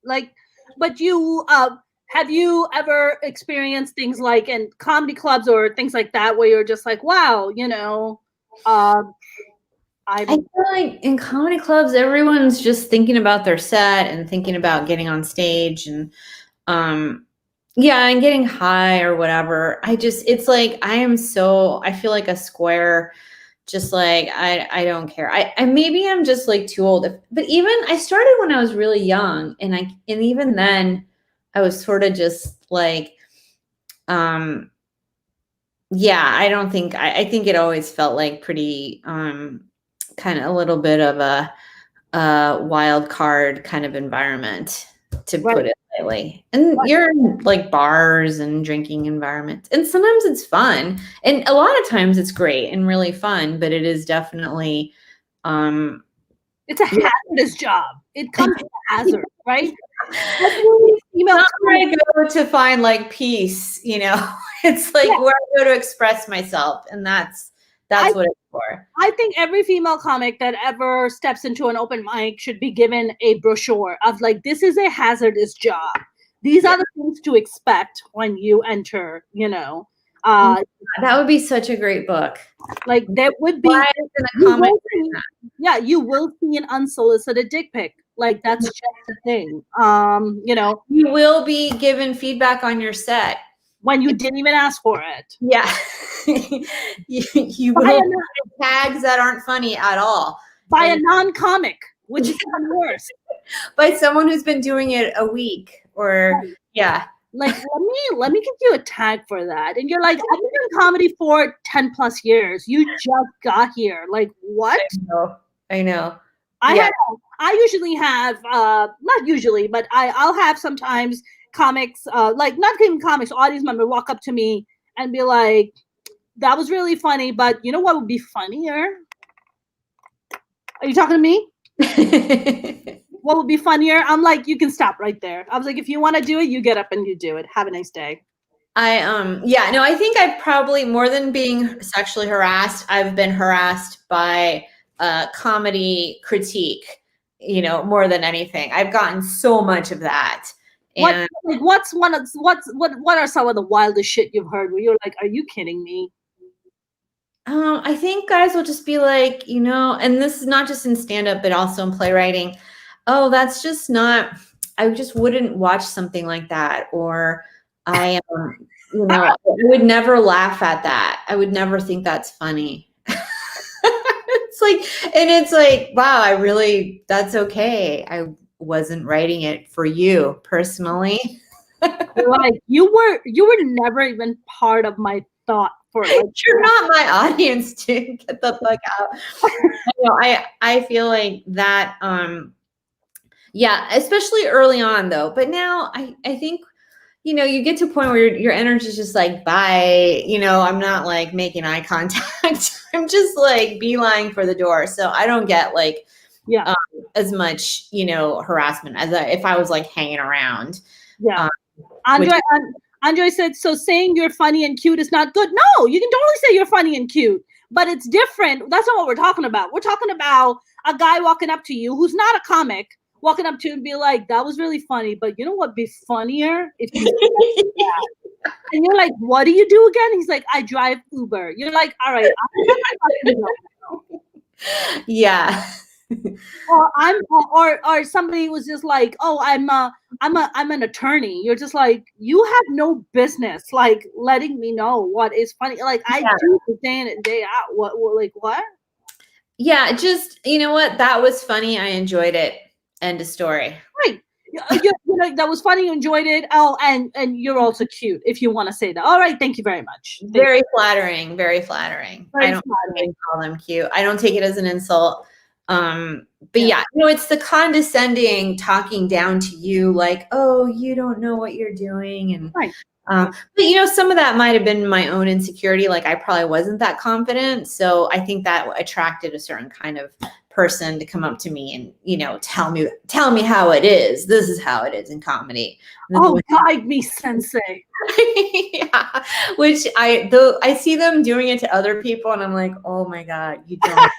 Like, but you have you ever experienced things like in comedy clubs or things like that where you're just like, wow, I feel like in comedy clubs, everyone's just thinking about their set and thinking about getting on stage and and getting high or whatever. It's like I feel like a square. Just like I don't care. I maybe I'm just like too old. But even I started when I was really young, and even then I was sort of just like, I don't think I think it always felt like pretty kind of a little bit of a wild card kind of environment, to put it lightly. And you're in like bars and drinking environments, and sometimes it's fun, and a lot of times it's great and really fun, but it is definitely it's a hazardous job. It comes with a hazard, right? Not where I go to find like peace, it's like where I go to express myself, and that's what it's for. I think every female comic that ever steps into an open mic should be given a brochure of like, this is a hazardous job. These are the things to expect when you enter, that would be such a great book. Like there would be, you will see an unsolicited dick pic. Like that's just the thing. You will be given feedback on your set when you didn't even ask for it. Yeah. you will have tags that aren't funny at all. By a non-comic, which is even worse. By someone who's been doing it a week or Like, let me give you a tag for that. And you're like, I've been doing comedy for 10 plus years. You just got here. Like, what? I know. I usually have, not usually, but I'll have sometimes comics, like not even comics, audience member walk up to me and be like, that was really funny, but you know what would be funnier? Are you talking to me? What would be funnier? I'm like, you can stop right there. I was like, if you want to do it, you get up and you do it. Have a nice day. I think I've probably, more than being sexually harassed, I've been harassed by comedy critique, more than anything. I've gotten so much of that. And what are some of the wildest shit you've heard where you're like, are you kidding me? I think guys will just be like, and this is not just in stand-up, but also in playwriting. Oh, that's just not, I just wouldn't watch something like that. Or I would never laugh at that. I would never think that's funny. It's like, wow, that's okay. I wasn't writing it for you personally. Like you were never even part of my thought for like, you're not my audience, dude. Get the fuck out. I feel like that especially early on though. But now I think you get to a point where your energy is just like, bye. I'm not like making eye contact. I'm just like beeline for the door. So I don't get like as much harassment as if I was like hanging around. Yeah. Andre said, so saying you're funny and cute is not good. No, you can totally say you're funny and cute, but it's different. That's not what we're talking about. We're talking about a guy walking up to you who's not a comic walking up to you and be like, that was really funny, but you know what'd be funnier if you said that. And you're like, what do you do again? He's like, I drive Uber. You're like, all right, I'm not now. Yeah. Or somebody was just like, oh, I'm an attorney. You're just like, you have no business like letting me know what is funny. Like I do the day in and day out. What like what? Yeah, just you know what? That was funny. I enjoyed it. End of story. Right. You know, that was funny. You enjoyed it. Oh, and you're also cute if you want to say that. All right. Thank you very much. Very flattering. Very flattering. I don't call them cute. I don't take it as an insult. But yeah, you know, it's the condescending talking down to you like, oh, you don't know what you're doing. And, right. But you know, some of that might've been my own insecurity. Like I probably wasn't that confident. So I think that attracted a certain kind of person to come up to me and, you know, tell me how it is. This is how it is in comedy. Oh, guide me, sensei. Yeah, which I see them doing it to other people and I'm like, oh my God, you don't,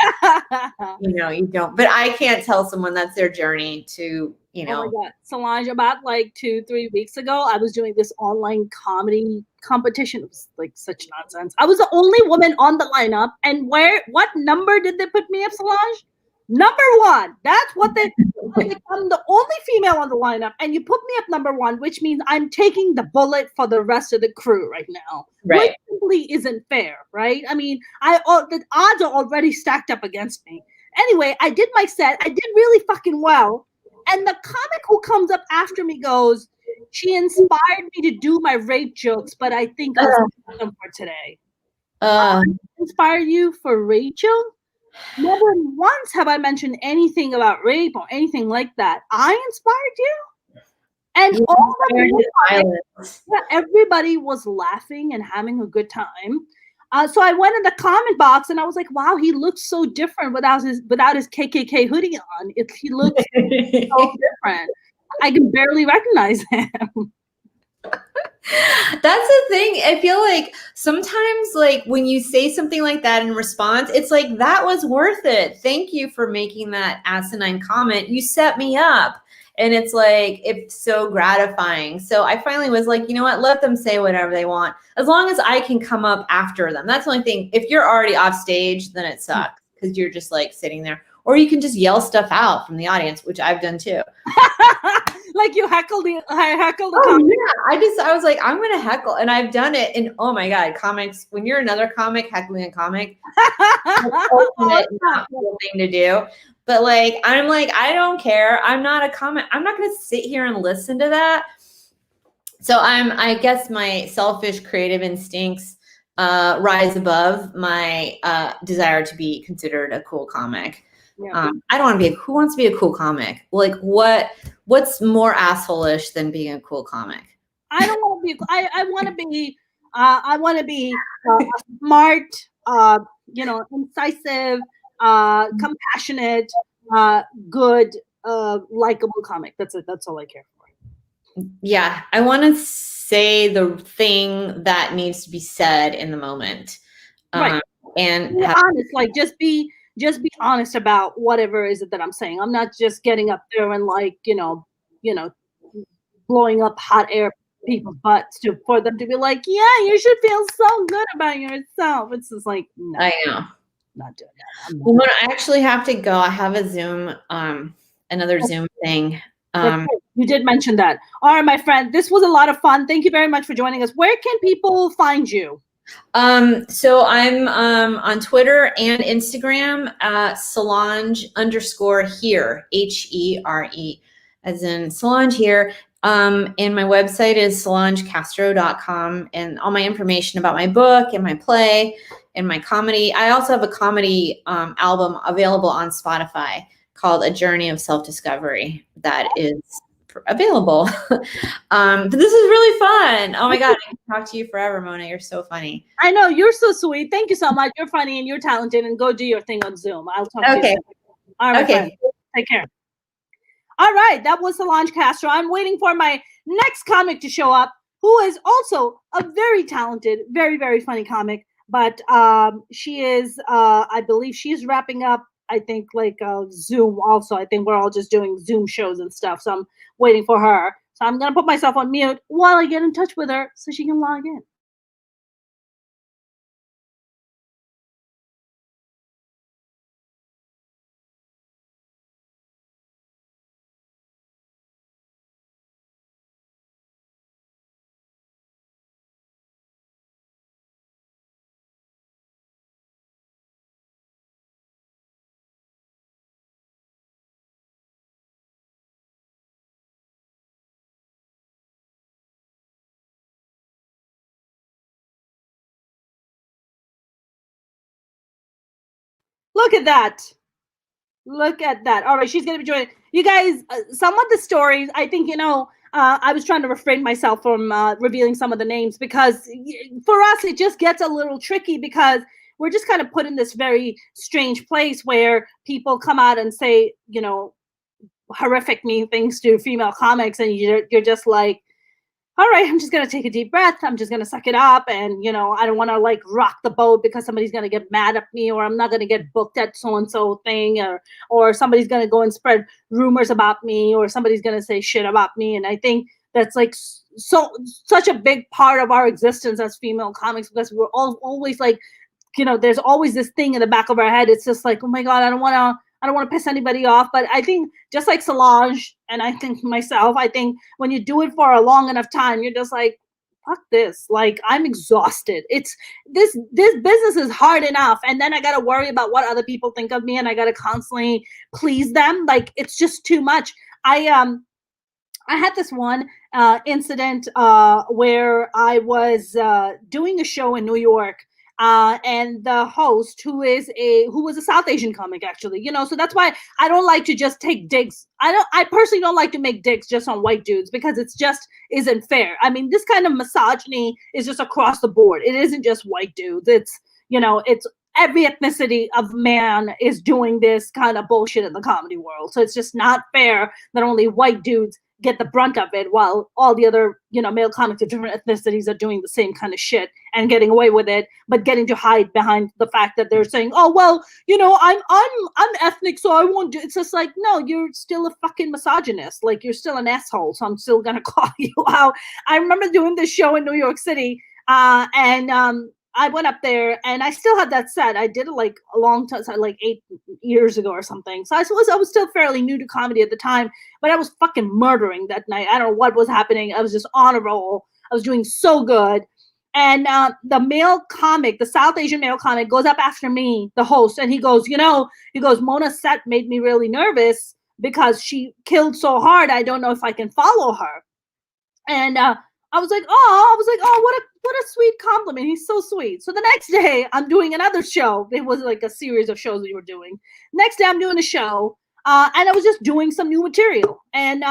you don't, but I can't tell someone that's their journey to, you know. Oh my God, Solange, about like 2-3 weeks ago, I was doing this online comedy competition. It was like such nonsense. I was the only woman on the lineup. And what number did they put me up, Solange? Number 1. That's what they I'm the only female on the lineup, and you put me up number 1, which means I'm taking the bullet for the rest of the crew right now. Right. Which simply isn't fair, right? I mean, the odds are already stacked up against me. Anyway, I did my set. I did really fucking well. And the comic who comes up after me goes, she inspired me to do my rape jokes, but I think I'll save them for today. Inspire you for Rachel? Never once have I mentioned anything about rape or anything like that. I inspired you? And all everybody was laughing and having a good time. So I went in the comment box and I was like, wow, he looks so different without his KKK hoodie on. He looks so different. I can barely recognize him. That's the thing. I feel like sometimes like when you say something like that in response, it's like, that was worth it. Thank you for making that asinine comment. You set me up. And it's like, it's so gratifying. So I finally was like, you know what, let them say whatever they want. As long as I can come up after them. That's the only thing. If you're already off stage, then it sucks because you're just like sitting there. Or you can just yell stuff out from the audience, which I've done too. Like you heckled the comic. Yeah, I was like, I'm gonna heckle, and I've done it. And oh my God, comics. When you're another comic heckling a comic, that's ultimate not cool thing to do. But like, I'm like, I don't care. I'm not a comic. I'm not gonna sit here and listen to that. So I guess my selfish creative instincts rise above my desire to be considered a cool comic. Yeah. I don't want to be who wants to be a cool comic? Like what's more asshole-ish than being a cool comic? I don't want to be, I want to be smart, incisive, compassionate, good, likable comic. That's it. That's all I care for. Yeah. I want to say the thing that needs to be said in the moment. Right. And be honest, like just be honest about whatever is it that I'm saying. I'm not just getting up there and like, blowing up hot air people's butts for them to be like, yeah, you should feel so good about yourself. It's just like, no, I know. Not doing that. Well, I actually have to go. I have a Zoom, another Zoom thing. You did mention that. All right, my friend, this was a lot of fun. Thank you very much for joining us. Where can people find you? So I'm on Twitter and Instagram, Solange_here, HERE, as in Solange here. And my website is solangecastro.com, and all my information about my book and my play and my comedy. I also have a comedy album available on Spotify called A Journey of Self-Discovery that is available. But this is really fun. Oh my God, I can talk to you forever, Mona. You're so funny. I know, you're so sweet. Thank you so much. You're funny and you're talented, and go do your thing on Zoom. I'll talk to you. All right, friend. Take care. All right, that was Solange Castro. I'm waiting for my next comic to show up, who is also a very talented, very, very funny comic. But she is, I believe she's wrapping up. I think like Zoom also. I think we're all just doing Zoom shows and stuff. So I'm waiting for her. So I'm gonna put myself on mute while I get in touch with her so she can log in. Look at that. Look at that. All right, she's going to be joining. You guys, some of the stories, I think, I was trying to refrain myself from revealing some of the names because for us, it just gets a little tricky because we're just kind of put in this very strange place where people come out and say, horrific mean things to female comics. And you're just like, all right, I'm just going to take a deep breath. I'm just going to suck it up. And, I don't want to like rock the boat because somebody's going to get mad at me, or I'm not going to get booked at so-and-so thing, or somebody's going to go and spread rumors about me, or somebody's going to say shit about me. And I think that's like such a big part of our existence as female comics, because we're always like, there's always this thing in the back of our head. It's just like, oh my God, I don't want to piss anybody off. But I think just like Solange, and I think myself, I think when you do it for a long enough time, you're just like, fuck this. Like, I'm exhausted. It's this business is hard enough. And then I got to worry about what other people think of me, and I got to constantly please them. Like, it's just too much. I had this one incident where I was doing a show in New York, and the host, who was a South Asian comic, actually, so that's why I don't like to just take digs. I personally don't like to make digs just on white dudes, because it's just isn't fair. I mean, this kind of misogyny is just across the board. It isn't just white dudes. It's every ethnicity of man is doing this kind of bullshit in the comedy world. So it's just not fair that only white dudes get the brunt of it, while all the other, male comics of different ethnicities are doing the same kind of shit and getting away with it, but getting to hide behind the fact that they're saying, oh, well, I'm ethnic, so I won't do. It's just like, no, you're still a fucking misogynist. Like, you're still an asshole. So I'm still going to call you out. I remember doing this show in New York City, and I went up there, and I still had that set. I did it like a long time, like 8 years ago or something. So I was still fairly new to comedy at the time, but I was fucking murdering that night. I don't know what was happening. I was just on a roll. I was doing so good. And the male comic, the South Asian male comic, goes up after me, the host, and he goes, Mona's set made me really nervous because she killed so hard. I don't know if I can follow her. And I was like, oh, what a sweet compliment. He's so sweet. So the next day I'm doing another show. It was like a series of shows we were doing. Next day I'm doing a show, and I was just doing some new material. And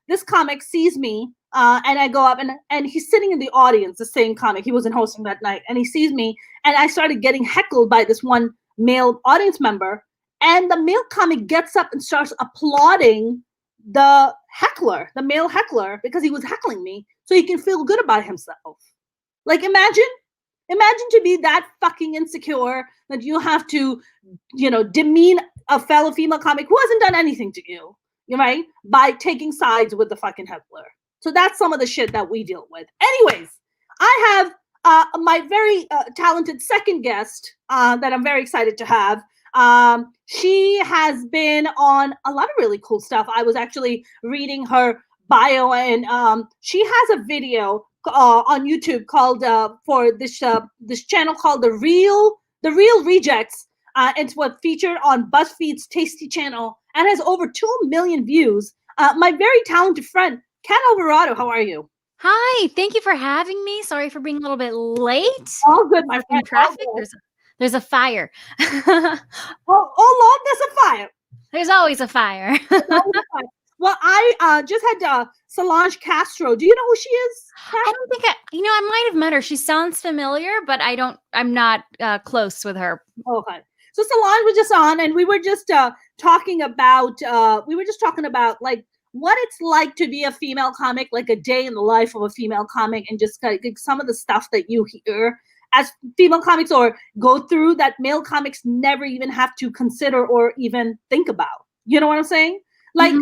this comic sees me, and I go up, and he's sitting in the audience, the same comic. He wasn't hosting that night. And he sees me, and I started getting heckled by this one male audience member. And the male comic gets up and starts applauding the male heckler, because he was heckling me so he can feel good about himself. Like, imagine to be that fucking insecure that you have to, demean a fellow female comic who hasn't done anything to you, right? By taking sides with the fucking heckler. So that's some of the shit that we deal with. Anyways, I have my very talented second guest that I'm very excited to have. She has been on a lot of really cool stuff. I was actually reading her bio, and she has a video on YouTube called for this channel called the Real Rejects. It's what featured on BuzzFeed's Tasty channel and has over 2 million views. My very talented friend, Kat Alvarado, how are you? Hi, thank you for having me. Sorry for being a little bit late. All good, my In friend. traffic, there's a fire. Oh Lord, there's a fire. There's always a fire. Well, I just had Solange Castro. Do you know who she is? I don't think I might have met her. She sounds familiar, but I'm not close with her. Okay. So Solange was just on, and we were just talking about like what it's like to be a female comic, like a day in the life of a female comic, and just like some of the stuff that you hear. as female comics or go through that male comics never even have to consider or even think about. You know what I'm saying? Like,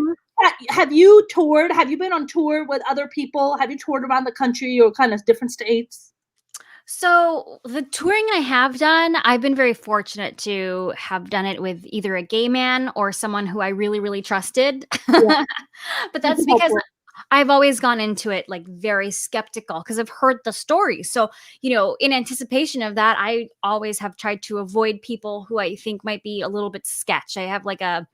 have you toured? Have you been on tour with other people? Have you toured around the country or kind of different states? So the touring I have done, I've been very fortunate to have done it with either a gay man or someone who I really, really trusted. Yeah. But that's because I've always gone into it like very skeptical because I've heard the story. So, in anticipation of that, I always have tried to avoid people who I think might be a little bit sketch. I have like a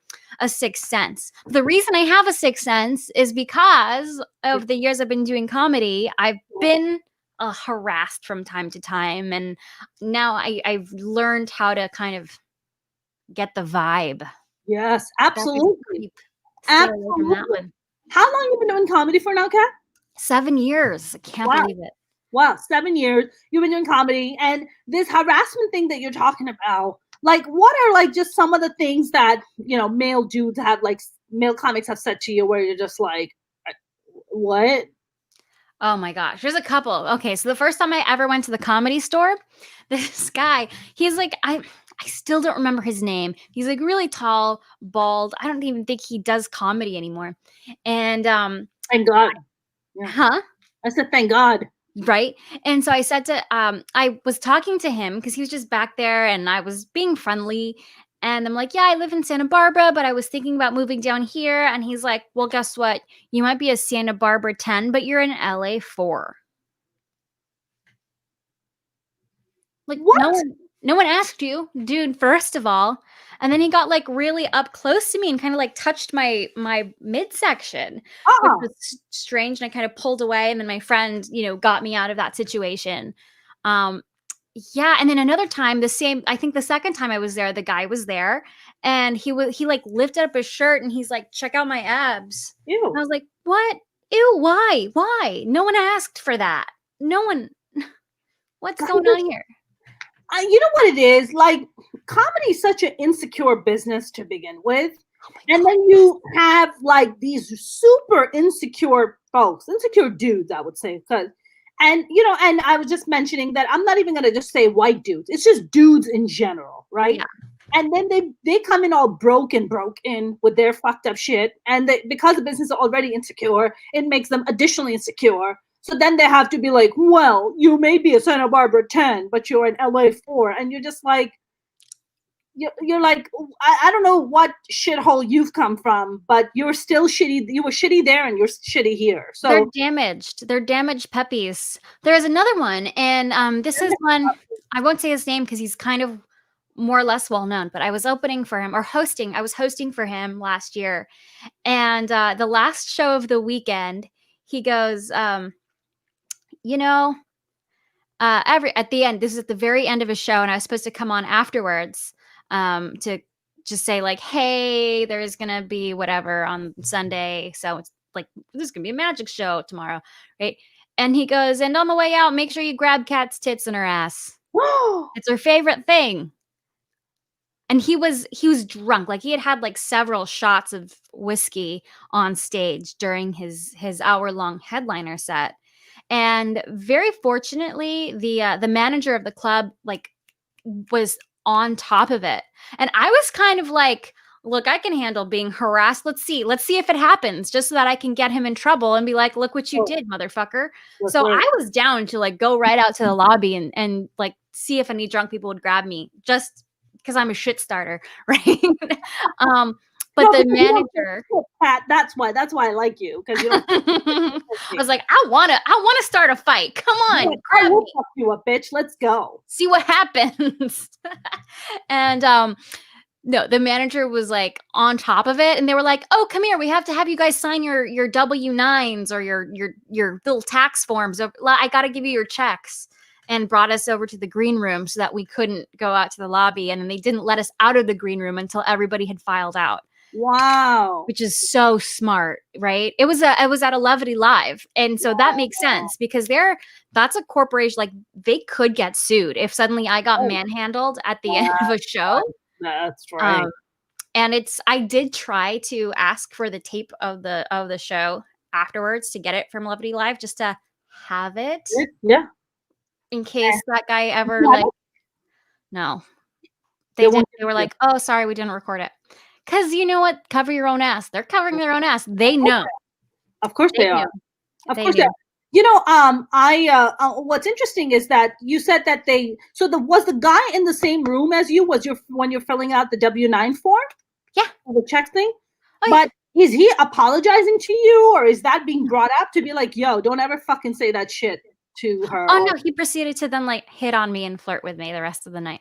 sixth sense. The reason I have a sixth sense is because of the years I've been doing comedy, I've been harassed from time to time. And now I've learned how to kind of get the vibe. Yes, absolutely. Stay away from that one. How long have you been doing comedy for now, Kat? 7 years. I can't believe it. Wow, 7 years. You've been doing comedy. And this harassment thing that you're talking about, like, what are like just some of the things that, male dudes have, like male comics have said to you where you're just like, what? Oh my gosh, there's a couple. Okay, so the first time I ever went to the Comedy Store, this guy, he's like, I still don't remember his name. He's like really tall, bald. I don't even think he does comedy anymore. And thank God. Huh? I said thank God. Right. And so I said to I was talking to him because he was just back there and I was being friendly. And I'm like, yeah, I live in Santa Barbara, but I was thinking about moving down here. And he's like, well, guess what? You might be a Santa Barbara 10, but you're in LA 4. Like, what? No one asked you, dude, first of all. And then he got like really up close to me and kind of like touched my midsection, which was strange. And I kind of pulled away. And then my friend, got me out of that situation. Yeah, and then another time, I think the second time I was there, the guy was there, and he like lifted up his shirt and he's like, "Check out my abs." Ew. And I was like, "What? Ew, why? Why? No one asked for that. No one. What's going on here?" You know what it is? Like, comedy is such an insecure business to begin with. And then you have like these super insecure folks, insecure dudes, I would say, and I was just mentioning that I'm not even gonna just say white dudes. It's just dudes in general, right? Yeah. And then they come in all broken with their fucked up shit, and because the business is already insecure, it makes them additionally insecure. So then they have to be like, well, you may be a Santa Barbara 10, but you're in LA 4, and you're just like, you're like, I don't know what shithole you've come from, but you're still shitty. You were shitty there and you're shitty here. So they're damaged. They're damaged peppies. There's another one. And this is one, I won't say his name because he's kind of more or less well known, but I was opening for him or hosting. I was hosting for him last year. And the last show of the weekend, he goes, at the end, this is at the very end of a show, and I was supposed to come on afterwards to just say like, hey, there's gonna be whatever on Sunday, so it's like there's gonna be a magic show tomorrow, right? And he goes, and on the way out, make sure you grab Kat's tits in her ass. It's her favorite thing. And he was drunk, like he had like several shots of whiskey on stage during his hour-long headliner set. And very fortunately, the manager of the club like was on top of it. And I was kind of like, look, I can handle being harassed. Let's see if it happens, just so that I can get him in trouble and be like, look what you did, motherfucker. So I was down to like go right out to the lobby and like see if any drunk people would grab me, just because I'm a shit starter, right? But the manager, that's why I like you, because you I was like, I wanna start a fight. Come on, I will fuck you up, bitch. Let's go. See what happens. And no, the manager was like on top of it, and they were like, "Oh, come here. We have to have you guys sign your W-9s or your little tax forms. I got to give you your checks." And brought us over to the green room so that we couldn't go out to the lobby, and then they didn't let us out of the green room until everybody had filed out. Wow. Which is so smart, right? It was at a Levity Live. And so that makes sense because that's a corporation, like they could get sued if suddenly I got manhandled at the end of a show. That's right. And I did try to ask for the tape of the show afterwards to get it from Levity Live just to have it. Yeah. in case that guy ever Yeah, like no. they They did. won't They were give you. like, "Oh, sorry, we didn't record it." Cuz you know what? Cover your own ass. They're covering their own ass. They know. Of course They they knew. are. Of They course they knew. are. What's interesting is that you said that was the guy in the same room as you when you're filling out the W-9 form? Yeah. The check thing? Oh, But is he apologizing to you, or is that being brought up to be like, yo, don't ever fucking say that shit to her? Oh no, he proceeded to then like hit on me and flirt with me the rest of the night.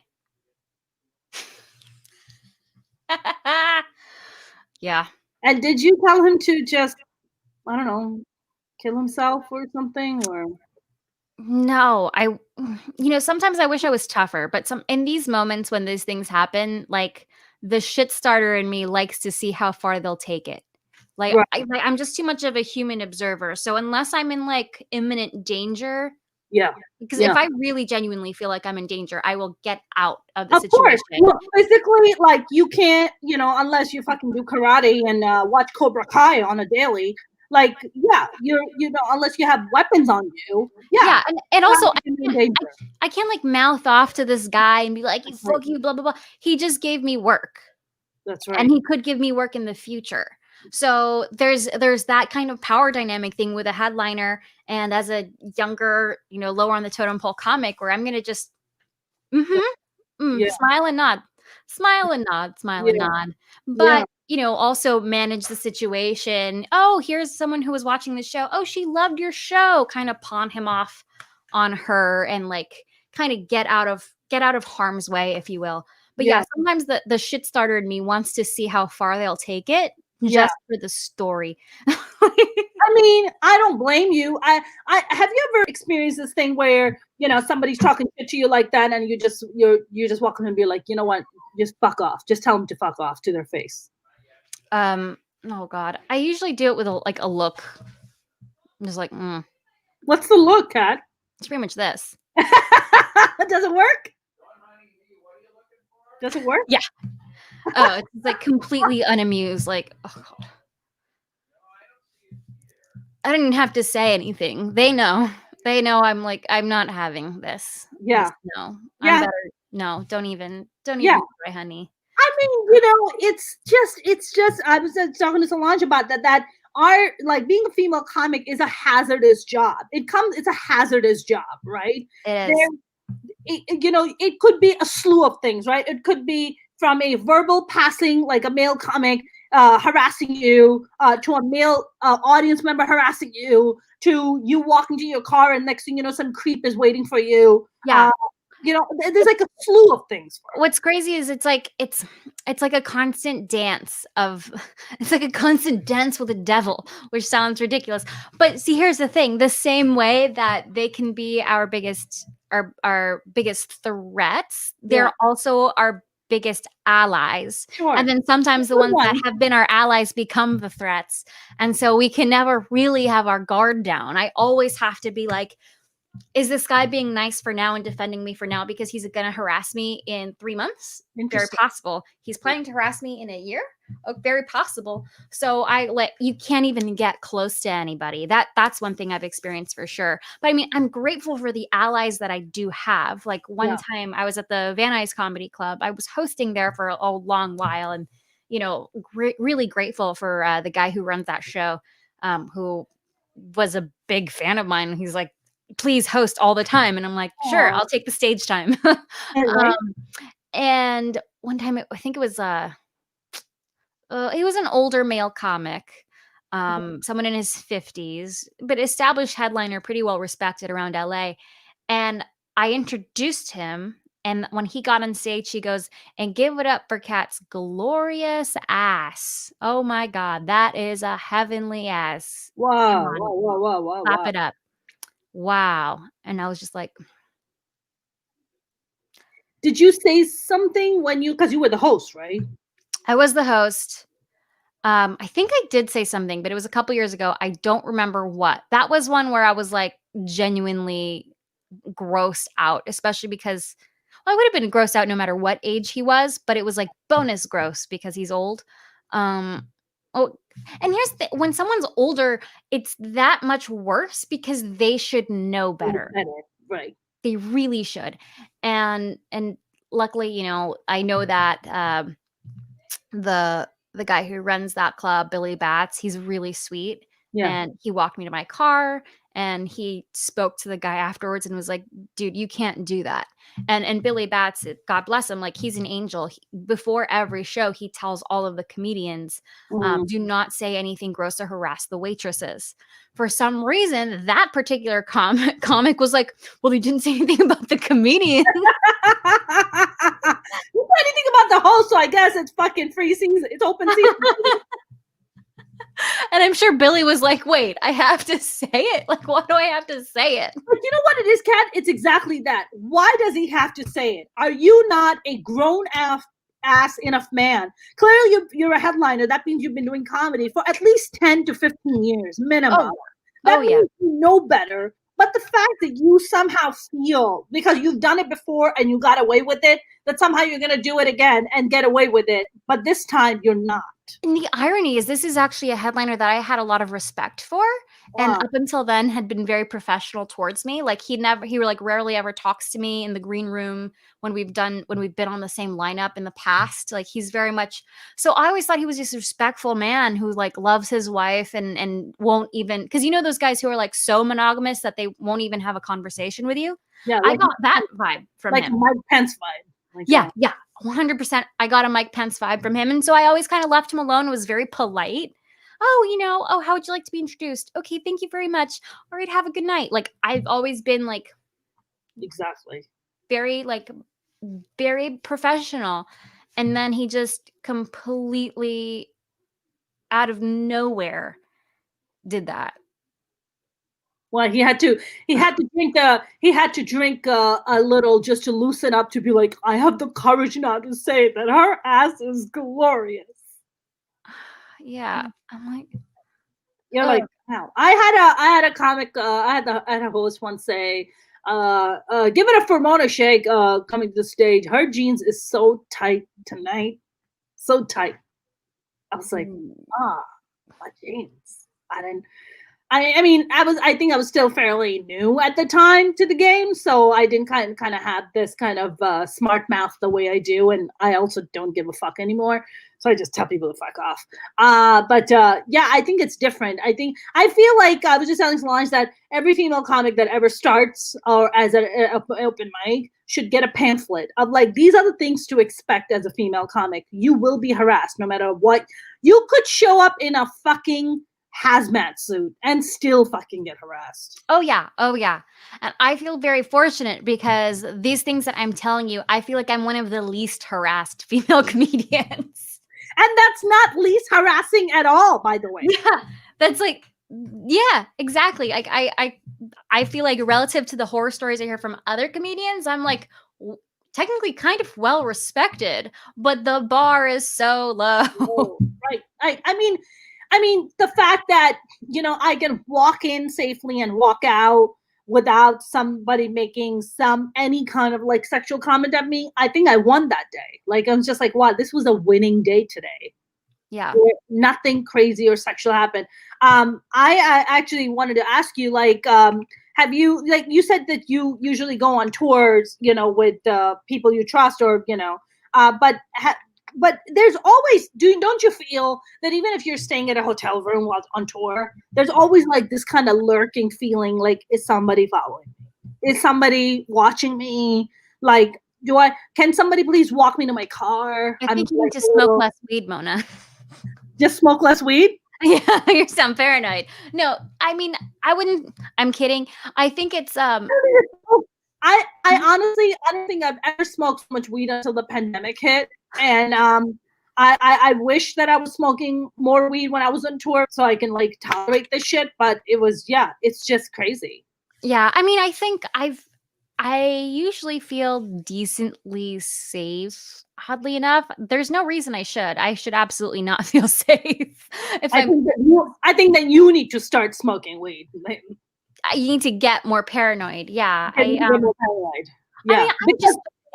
Yeah. And did you tell him to just, I don't know, kill himself or something? Or No, sometimes I wish I was tougher, but some in these moments when these things happen, like the shit starter in me likes to see how far they'll take it. Like, right. I'm just too much of a human observer. So unless I'm in like imminent danger, Yeah. because Yeah. if I really genuinely feel like I'm in danger, I will get out of the Of course. situation. Well, basically, like you can't, unless you fucking do karate and watch Cobra Kai on a daily. Like, yeah, unless you have weapons on you. Yeah. Yeah, and also you're in danger. I can't like mouth off to this guy and be like, That's "Fuck you," blah blah blah. He just gave me work. That's And right. he could give me work in the future. So there's that kind of power dynamic thing with a headliner and as a younger, lower on the totem pole comic where I'm gonna just Yeah. smile and nod, smile and nod, smile and Yeah. nod. Yeah. But also manage the situation. Oh, here's someone who was watching the show. Oh, she loved your show. Kind of pawn him off on her and like kind of get out of harm's way, if you will. But yeah, sometimes the shit starter in me wants to see how far they'll take it just for the story. I mean, I don't blame you. I have you ever experienced this thing where somebody's talking shit to you like that, and you just walk up and be like, you know what, just fuck off. Just tell them to fuck off to their face. Oh God, I usually do it with a look. I'm just like, What's the look, Kat? It's pretty much this. Does it work? Does it work? Yeah. Oh, it's like completely unamused. Like, oh God. I didn't have to say anything. They know. They know I'm not having this. Yeah. No. Yeah. I'm better. No, don't even try, honey. I mean, it's just I was talking to Solange about that our like being a female comic is a hazardous job. It's a hazardous job, right? It is. It could be a slew of things, right? It could be from a verbal passing, like a male comic harassing you, to a male audience member harassing you, to you walking to your car and next thing you know, some creep is waiting for you. Yeah. There's like a slew of things. What's crazy is it's like a constant dance it's like a constant dance with the devil, which sounds ridiculous. But see, here's the thing: the same way that they can be our biggest threats, they're also our biggest allies. Sure. And then sometimes the ones that have been our allies become the threats. And so we can never really have our guard down. I always have to be like, is this guy being nice for now and defending me for now because he's going to harass me in 3 months? Very possible. He's planning to harass me in a year? Oh, very possible. So you can't even get close to anybody. That's one thing I've experienced for sure. But I mean, I'm grateful for the allies that I do have. Like one time I was at the Van Nuys Comedy Club. I was hosting there for a long while and, really grateful for the guy who runs that show, who was a big fan of mine. He's like, please host all the time. And I'm like, sure, I'll take the stage time. And one time, I think it was, he was an older male comic, someone in his 50s, but established headliner, pretty well respected around LA. And I introduced him. And when he got on stage, he goes, and give it up for Kat's glorious ass. Oh my God, that is a heavenly ass. Wow. Wow. Clap it up. Wow. And I was just like, did you say something because you were the host, right? I was the host. I think I did say something, but it was a couple years ago. I don't remember what. That was one where I was like genuinely grossed out, especially because I would have been grossed out no matter what age he was, but it was like bonus gross because he's old. And when someone's older, it's that much worse because they should know better. Right. They really should. And luckily, you know, I know that the guy who runs that club, Billy Batts, he's really sweet. Yeah. And he walked me to my car and he spoke to the guy afterwards and was like, dude, you can't do that. And Billy Batts, God bless him, like he's an angel. Before every show, he tells all of the comedians, do not say anything gross or harass the waitresses. For some reason, that particular comic was like, well, he didn't say anything about the comedian. You said anything about the host, so I guess it's fucking free season. It's open season. And I'm sure Billy was like, wait, I have to say it? Like, why do I have to say it? But you know what it is, Kat? It's exactly that. Why does he have to say it? Are you not a grown-ass enough man? Clearly, you're a headliner. That means you've been doing comedy for at least 10 to 15 years, minimum. That means you know better. But the fact that you somehow feel, because you've done it before and you got away with it, that somehow you're going to do it again and get away with it. But this time, you're not. And the irony is this is actually a headliner that I had a lot of respect for. Wow. And up until then had been very professional towards me. Like he like rarely ever talks to me in the green room when we've been on the same lineup in the past. Like he's very much, so I always thought he was this respectful man who like loves his wife and won't even, because you know those guys who are like so monogamous that they won't even have a conversation with you. Yeah, like, I got that vibe from him. Like Mike Pence vibe. Like yeah, 100%. I got a Mike Pence vibe from him. And so I always kind of left him alone, was very polite. Oh, how would you like to be introduced? Okay, thank you very much. All right, have a good night. Like, I've always been like, exactly, very professional. And then he just completely out of nowhere did that. Well, he had to drink a little just to loosen up, to be like, I have the courage now to say that her ass is glorious. Yeah, I'm like, you're like, wow. I had a comic. I had a host once say, "Give it up for Mona Shake coming to the stage. Her jeans is so tight tonight, so tight." I was like, my jeans. I think I was still fairly new at the time to the game, so I didn't kind of have this kind of smart mouth the way I do, and I also don't give a fuck anymore, so I just tell people to fuck off. Yeah, I think it's different. I feel like I was just telling Solange that every female comic that ever starts or as an open mic should get a pamphlet of like, these are the things to expect as a female comic. You will be harassed no matter what. You could show up in a fucking hazmat suit and still fucking get harassed. Oh yeah. And I feel very fortunate because these things that I'm telling you, I feel like I'm one of the least harassed female comedians. And that's not least harassing at all, by the way. Yeah, that's like, yeah, exactly. Like I feel like relative to the horror stories I hear from other comedians, I'm like technically kind of well respected, but the bar is so low. Oh, right. I mean, the fact that, you know, I can walk in safely and walk out without somebody making any kind of like sexual comment at me, I think I won that day. Like, I was just like, wow, this was a winning day today. Yeah. Nothing crazy or sexual happened. I actually wanted to ask you, like, have you, like, you said that you usually go on tours, you know, with people you trust, or, you know, but there's always, don't you feel that even if you're staying at a hotel room while on tour, there's always like this kind of lurking feeling, like, is somebody following me? Is somebody watching me? Like, can somebody please walk me to my car? I think you need to smoke less weed, Mona. Just smoke less weed? Yeah, you sound paranoid. No, I mean, I'm kidding. I think it's I honestly, I don't think I've ever smoked so much weed until the pandemic hit. And I wish that I was smoking more weed when I was on tour so I can like tolerate this shit. But it's just crazy. Yeah, I mean, I think I usually feel decently safe. Oddly enough, there's no reason I should absolutely not feel safe. I think that you need to start smoking weed. You need to get more paranoid. Yeah. More paranoid. Yeah. I mean,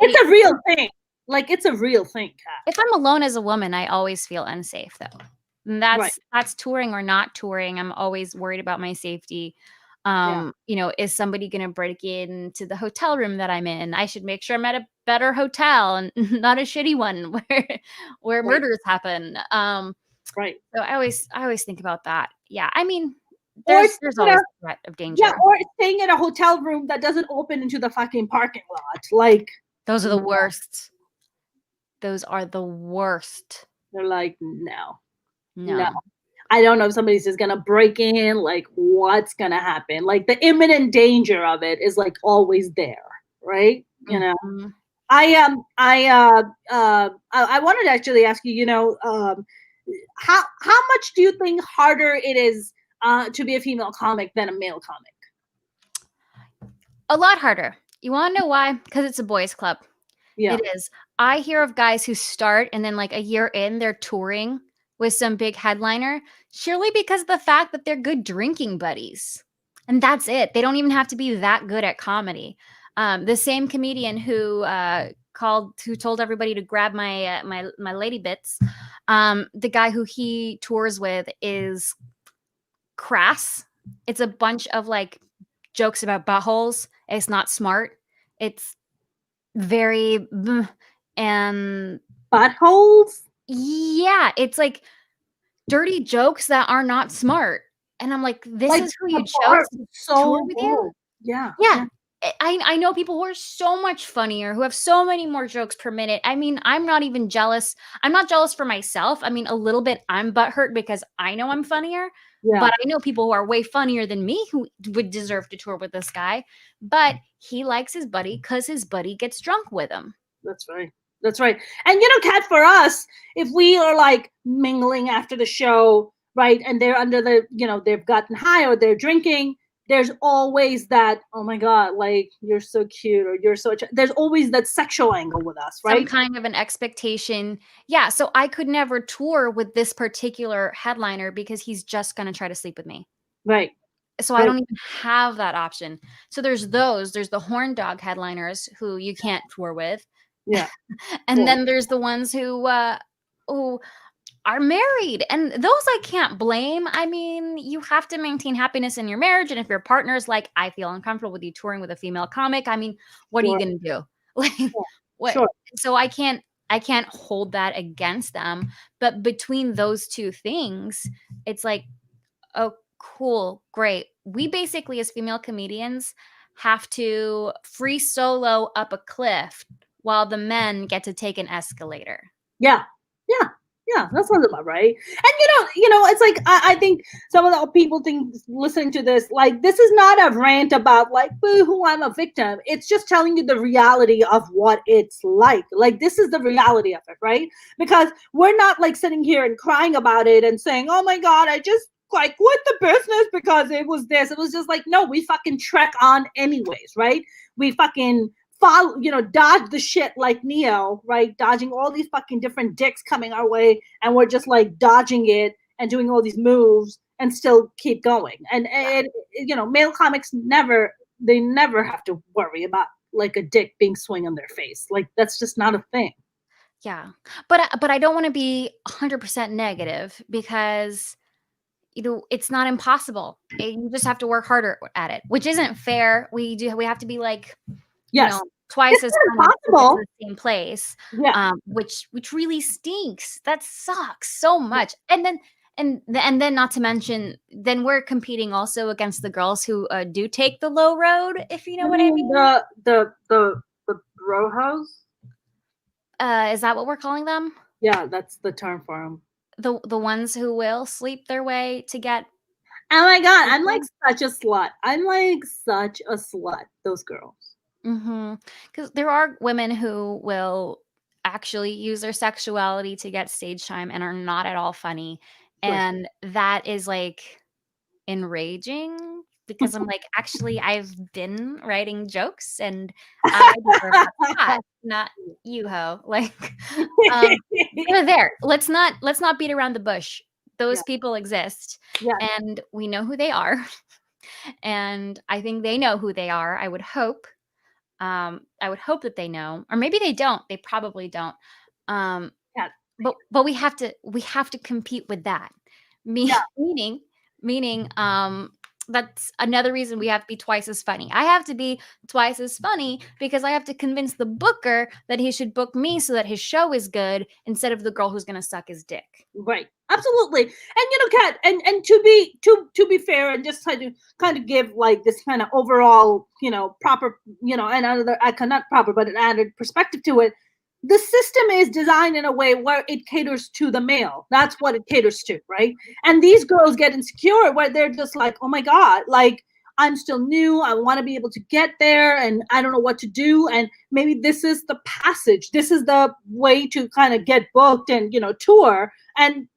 it's a real thing. Like, it's a real thing, Kat. If I'm alone as a woman, I always feel unsafe, though. And that's touring or not touring. I'm always worried about my safety. Is somebody going to break into the hotel room that I'm in? I should make sure I'm at a better hotel and not a shitty one where Right. murders happen. Right. So I always think about that. Yeah. I mean, Or there's always a threat of danger. Yeah, or staying in a hotel room that doesn't open into the fucking parking lot. Like, those are the worst. Those are the worst. They're like, no. No. I don't know if somebody's just gonna break in. Like, what's gonna happen? Like, the imminent danger of it is like always there, right? You know. Mhm. I wanted to actually ask you. How much do you think harder it is to be a female comic than a male comic? A lot harder. You want to know why? Because it's a boys' club. Yeah. It is. I hear of guys who start and then like a year in, they're touring with some big headliner, surely because of the fact that they're good drinking buddies. And that's it. They don't even have to be that good at comedy. The same comedian who told everybody to grab my my lady bits, the guy who he tours with is crass. It's a bunch of like jokes about buttholes. It's not smart. It's very and Buttholes? yeah, it's like dirty jokes that are not smart. And I'm like, this Like, is who you the chose bar to is tour so with you? good. Yeah. Yeah. I know people who are so much funnier, who have so many more jokes per minute. I mean, I'm not even jealous. I'm not jealous for myself. I mean, a little bit I'm butthurt because I know I'm funnier. Yeah. But I know people who are way funnier than me who would deserve to tour with this guy. But he likes his buddy because his buddy gets drunk with him. That's right. That's right. And Kat, for us, if we are like mingling after the show, right, and they're under the, they've gotten high or they're drinking, there's always that, oh my God, like, you're so cute or you're so, there's always that sexual angle with us, right? Some kind of an expectation. Yeah. So I could never tour with this particular headliner because he's just going to try to sleep with me. Right. So I don't even have that option. So there's the horn dog headliners who you can't tour with. Yeah. And then there's the ones who are married, and those I can't blame. I mean, you have to maintain happiness in your marriage, and if your partner's like, I feel uncomfortable with you touring with a female comic, I mean, what are you going to do? Like, what? Sure. So I can't hold that against them. But between those two things, it's like, oh, cool, great. We basically, as female comedians, have to free solo up a cliff while the men get to take an escalator. Yeah. That sounds about right. And it's like I think some of the people think listening to this, like, this is not a rant about like, boo-hoo, I'm a victim. It's just telling you the reality of what it's like. Like, this is the reality of it, right? Because we're not like sitting here and crying about it and saying, oh my God, I just like quit the business because it was this. It was just like, no, we fucking trek on anyways, right? We fucking follow, dodge the shit like Neo, right? Dodging all these fucking different dicks coming our way, and we're just like dodging it and doing all these moves and still keep going. And male comics never have to worry about like a dick being swung on their face. Like, that's just not a thing. Yeah, but I don't want to be 100% negative because it's not impossible. You just have to work harder at it, which isn't fair. We have to be like, yes, twice as possible in the same place. Yeah. Which really stinks. That sucks so much. And then not to mention, then we're competing also against the girls who do take the low road, if you know what I mean. The brojos. Is that what we're calling them? Yeah, that's the term for them. The ones who will sleep their way to get. Oh my God, I'm like such a slut. Those girls. Because there are women who will actually use their sexuality to get stage time and are not at all funny. And that is like enraging because I'm like, actually, I've been writing jokes and I deserve that, not you, ho. Like, they're there. Let's not beat around the bush. Those people exist, and we know who they are, and I think they know who they are. I would hope that they know, or maybe they don't. They probably don't. But we have to compete with that. Meaning, that's another reason we have to be twice as funny. I have to be twice as funny because I have to convince the booker that he should book me so that his show is good instead of the girl who's going to suck his dick. Right. Absolutely. And Kat, and to be fair, and just try to kind of give like this kind of overall, proper, and another not proper, but an added perspective to it. The system is designed in a way where it caters to the male. That's what it caters to, right? And these girls get insecure where they're just like, oh my God, like I'm still new. I want to be able to get there and I don't know what to do. And maybe this is the passage. This is the way to kind of get booked and, tour. And,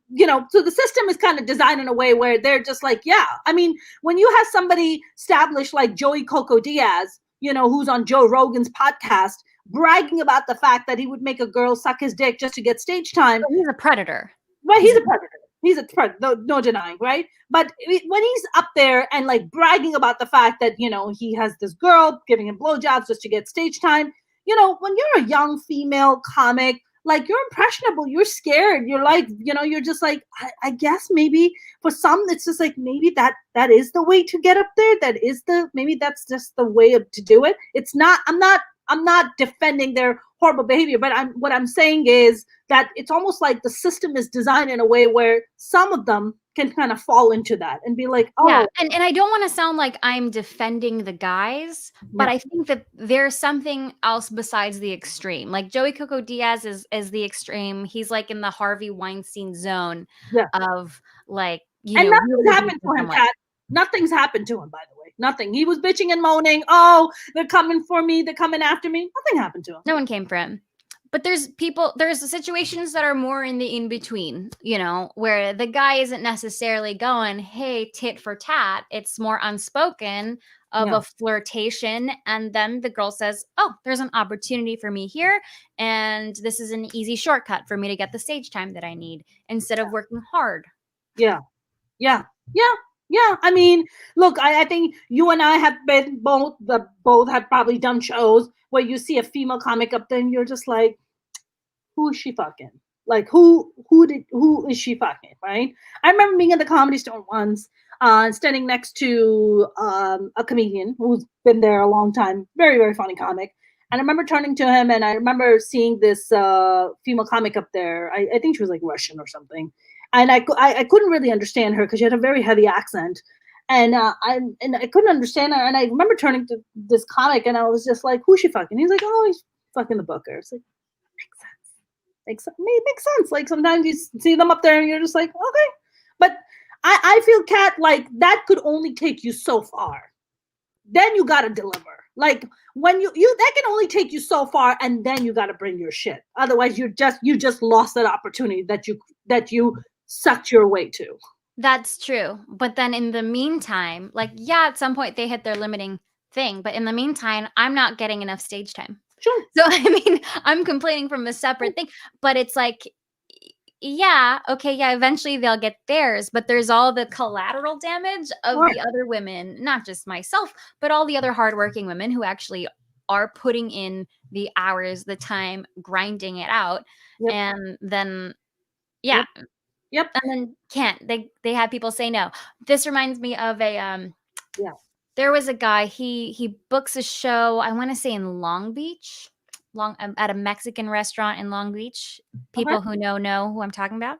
so the system is kind of designed in a way where they're just like, yeah. I mean, when you have somebody established like Joey Coco Diaz, who's on Joe Rogan's podcast, bragging about the fact that he would make a girl suck his dick just to get stage time. So he's a predator. Right, he's a predator. He's a predator, no denying, right? But when he's up there and like bragging about the fact that, he has this girl giving him blowjobs just to get stage time, when you're a young female comic, like you're impressionable, you're scared, you're like, you're just like, I guess maybe for some, it's just like, maybe that is the way to get up there. Maybe that's just the way to do it. It's not, I'm not defending their horrible behavior, but what I'm saying is that it's almost like the system is designed in a way where some of them can kind of fall into that and be like, oh. Yeah, and I don't want to sound like I'm defending the guys, but I think that there's something else besides the extreme. Like Joey Coco Diaz is the extreme. He's like in the Harvey Weinstein zone of like, and nothing's happened to him, Kat. Nothing's happened to him, by the way. Nothing. He was bitching and moaning. Oh, they're coming for me. They're coming after me. Nothing happened to him. No one came for him. But there's situations that are more in the in-between, where the guy isn't necessarily going, hey, tit for tat. It's more unspoken of a flirtation. And then the girl says, oh, there's an opportunity for me here. And this is an easy shortcut for me to get the stage time that I need instead of working hard. Yeah. I mean, look, I think you and I have been both have probably done shows where you see a female comic up there and you're just like, who is she fucking? Like, who is she fucking, right? I remember being at the Comedy Store once, standing next to a comedian who's been there a long time, very, very funny comic. And I remember turning to him and I remember seeing this female comic up there. I think she was like Russian or something. And I couldn't really understand her because she had a very heavy accent. And I couldn't understand her. And I remember turning to this comic and I was just like, who's she fucking? He's like, oh, he's fucking the booker. It's like, makes sense. Like sometimes you see them up there and you're just like, okay. But I feel, Kat, like that could only take you so far. Then you got to deliver. Like when you that can only take you so far and then you got to bring your shit. Otherwise you just lost that opportunity that you sucked your way to. That's true. But then in the meantime, like, yeah, at some point they hit their limiting thing. But in the meantime, I'm not getting enough stage time. Sure. So, I mean, I'm complaining from a separate thing. But it's like, yeah, okay, yeah, eventually they'll get theirs. But there's all the collateral damage of the other women, not just myself, but all the other hardworking women who actually are putting in the hours, the time, grinding it out. Yep. And then, yeah. Yep. And then can't. They have people say no. This reminds me of a there was a guy, he books a show, I want to say in Long Beach, at a Mexican restaurant in Long Beach. People who know who I'm talking about.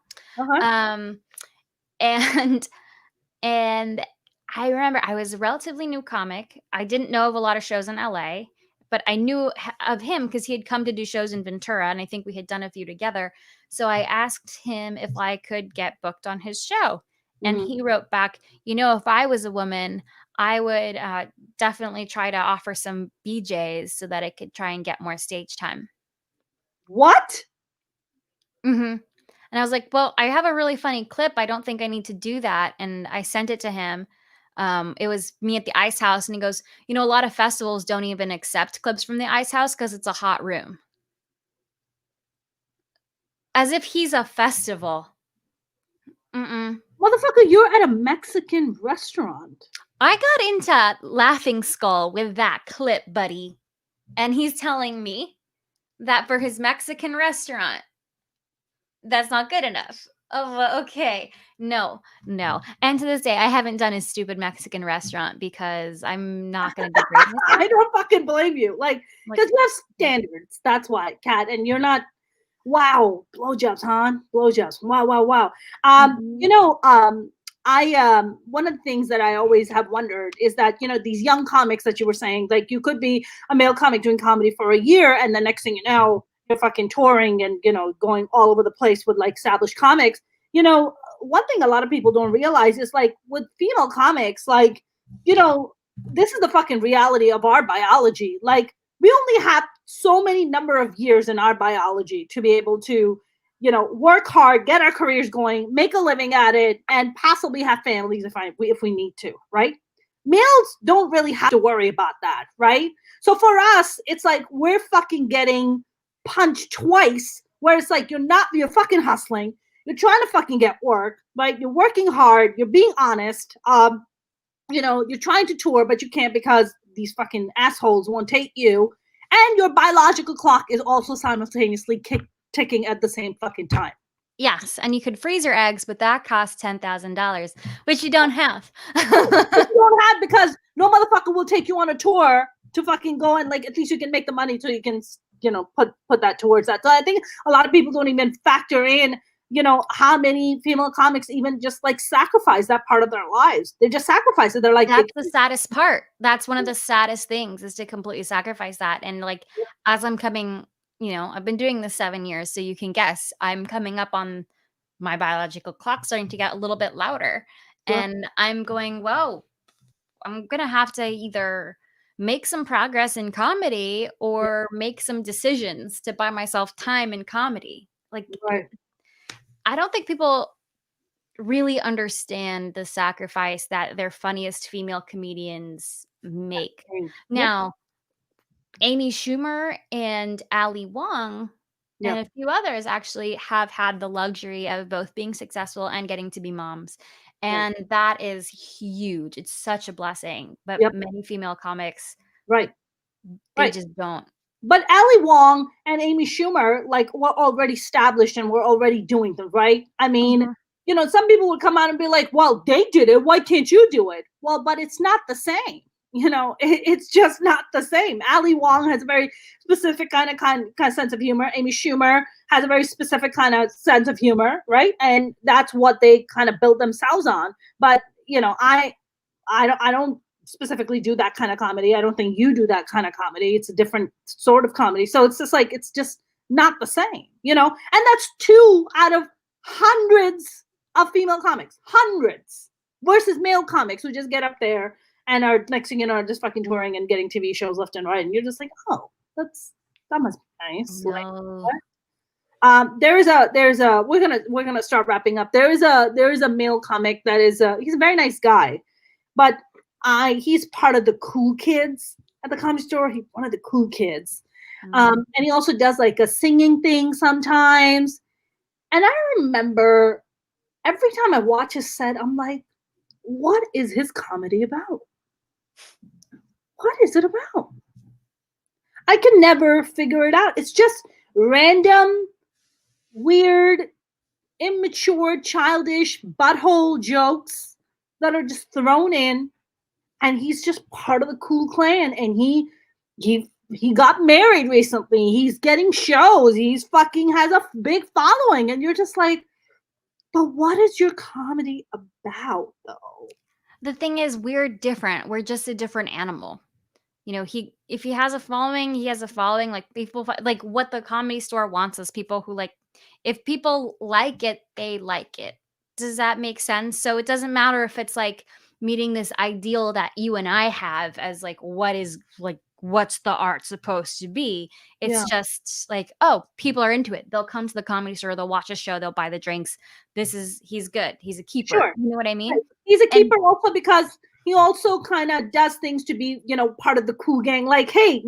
And I remember I was a relatively new comic. I didn't know of a lot of shows in LA, but I knew of him because he had come to do shows in Ventura, and I think we had done a few together. So I asked him if I could get booked on his show. And he wrote back, if I was a woman, I would definitely try to offer some BJs so that I could try and get more stage time. What? Mm-hmm. And I was like, well, I have a really funny clip. I don't think I need to do that. And I sent it to him. It was me at the Ice House. And he goes, a lot of festivals don't even accept clips from the Ice House because it's a hot room. As if he's a festival. Motherfucker, you're at a Mexican restaurant. I got into Laughing Skull with that clip, buddy. And he's telling me that for his Mexican restaurant, that's not good enough. Oh, okay. No. And to this day, I haven't done a stupid Mexican restaurant because I'm not going to degrade myself. I don't fucking blame you. Like, Like, because you have standards. That's why, Kat. And you're not, wow, blowjobs, huh? Blowjobs. Wow. mhm. One of the things that I always have wondered is that, these young comics that you were saying, like you could be a male comic doing comedy for a year, and the next thing you know, you're fucking touring and, going all over the place with like established comics. One thing a lot of people don't realize is like with female comics, like, this is the fucking reality of our biology. Like, we only have so many number of years in our biology to be able to, work hard, get our careers going, make a living at it, and possibly have families if we need to, right? Males don't really have to worry about that, right? So for us, it's like we're fucking getting punched twice, where it's like you're fucking hustling, you're trying to fucking get work, right? You're working hard, you're being honest, you're trying to tour, but you can't because these fucking assholes won't take you. And your biological clock is also simultaneously ticking at the same fucking time. Yes, and you could freeze your eggs, but that costs $10,000, which you don't have. You don't have, because no motherfucker will take you on a tour to fucking go, and like at least you can make the money so you can put that towards that. So I think a lot of people don't even factor in how many female comics even just like sacrifice that part of their lives. They just sacrifice it. They're like, That's the saddest part. That's one of the saddest things, is to completely sacrifice that. And like, as I'm coming, I've been doing this 7 years, so you can guess I'm coming up on my biological clock starting to get a little bit louder. Yeah. And I'm going, whoa, I'm going to have to either make some progress in comedy or make some decisions to buy myself time in comedy. Like, right. I don't think people really understand the sacrifice that their funniest female comedians make. Yep. Now, Amy Schumer and Ali Wong and a few others actually have had the luxury of both being successful and getting to be moms. And that is huge. It's such a blessing. But many female comics, right, they just don't. But Ali Wong and Amy Schumer, like, were already established and were already doing them, right? I mean, some people would come out and be like, well, they did it. Why can't you do it? Well, but it's not the same. It's just not the same. Ali Wong has a very specific kind of sense of humor. Amy Schumer has a very specific kind of sense of humor, right? And that's what they kind of build themselves on. But, I don't specifically do that kind of comedy. I don't think you do that kind of comedy. It's a different sort of comedy. So it's just like, it's just not the same, and that's 2 out of hundreds of female comics, hundreds, versus male comics who just get up there and are, next thing you know, are just fucking touring and getting TV shows left and right. And you're just like, oh, that must be nice. No. We're gonna start wrapping up. There is a male comic that is he's a very nice guy, but he's part of the cool kids at the comedy store. He's one of the cool kids. And he also does like a singing thing sometimes. And I remember every time I watch his set, I'm like, what is his comedy about? What is it about? I can never figure it out. It's just random, weird, immature, childish, butthole jokes that are just thrown in. And he's just part of the cool clan. And he got married recently. He's getting shows. He's fucking has a big following. And you're just like, but what is your comedy about, though? The thing is, we're different. We're just a different animal. If he has a following, he has a following. Like, people, like, what the Comedy Store wants is people who, like, if people like it, they like it. Does that make sense? So it doesn't matter if it's like meeting this ideal that you and I have as like, what's the art supposed to be? It's just like, oh, people are into it. They'll come to the Comedy Store, they'll watch a show, they'll buy the drinks. He's good. He's a keeper. Sure. You know what I mean? Right. He's a keeper also because he also kind of does things to be, part of the cool gang. Like, hey,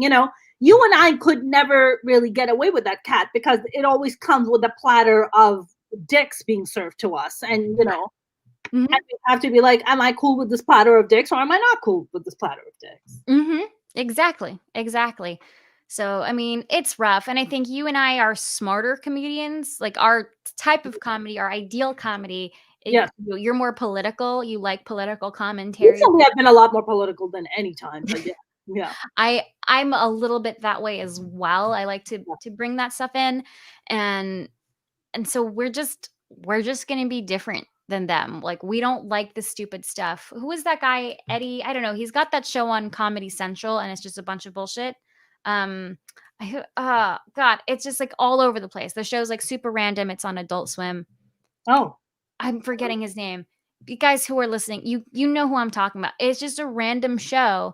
you and I could never really get away with that, Cat, because it always comes with a platter of dicks being served to us. And, and we have to be like, am I cool with this platter of dicks or am I not cool with this platter of dicks? Exactly. So, I mean, it's rough. And I think you and I are smarter comedians. Like our type of comedy, our ideal comedy, Yes. you're more political. You like political commentary. Recently, I've been a lot more political than any time, but yeah. I'm a little bit that way as well. I like to bring that stuff in, and so we're just going to be different than them. Like we don't like the stupid stuff. Who is that guy? Eddie? I don't know. He's got that show on Comedy Central, and it's just a bunch of bullshit. God, it's just like all over the place. The show's like super random. It's on Adult Swim. Oh, I'm forgetting his name. You guys who are listening, you know who I'm talking about. It's just a random show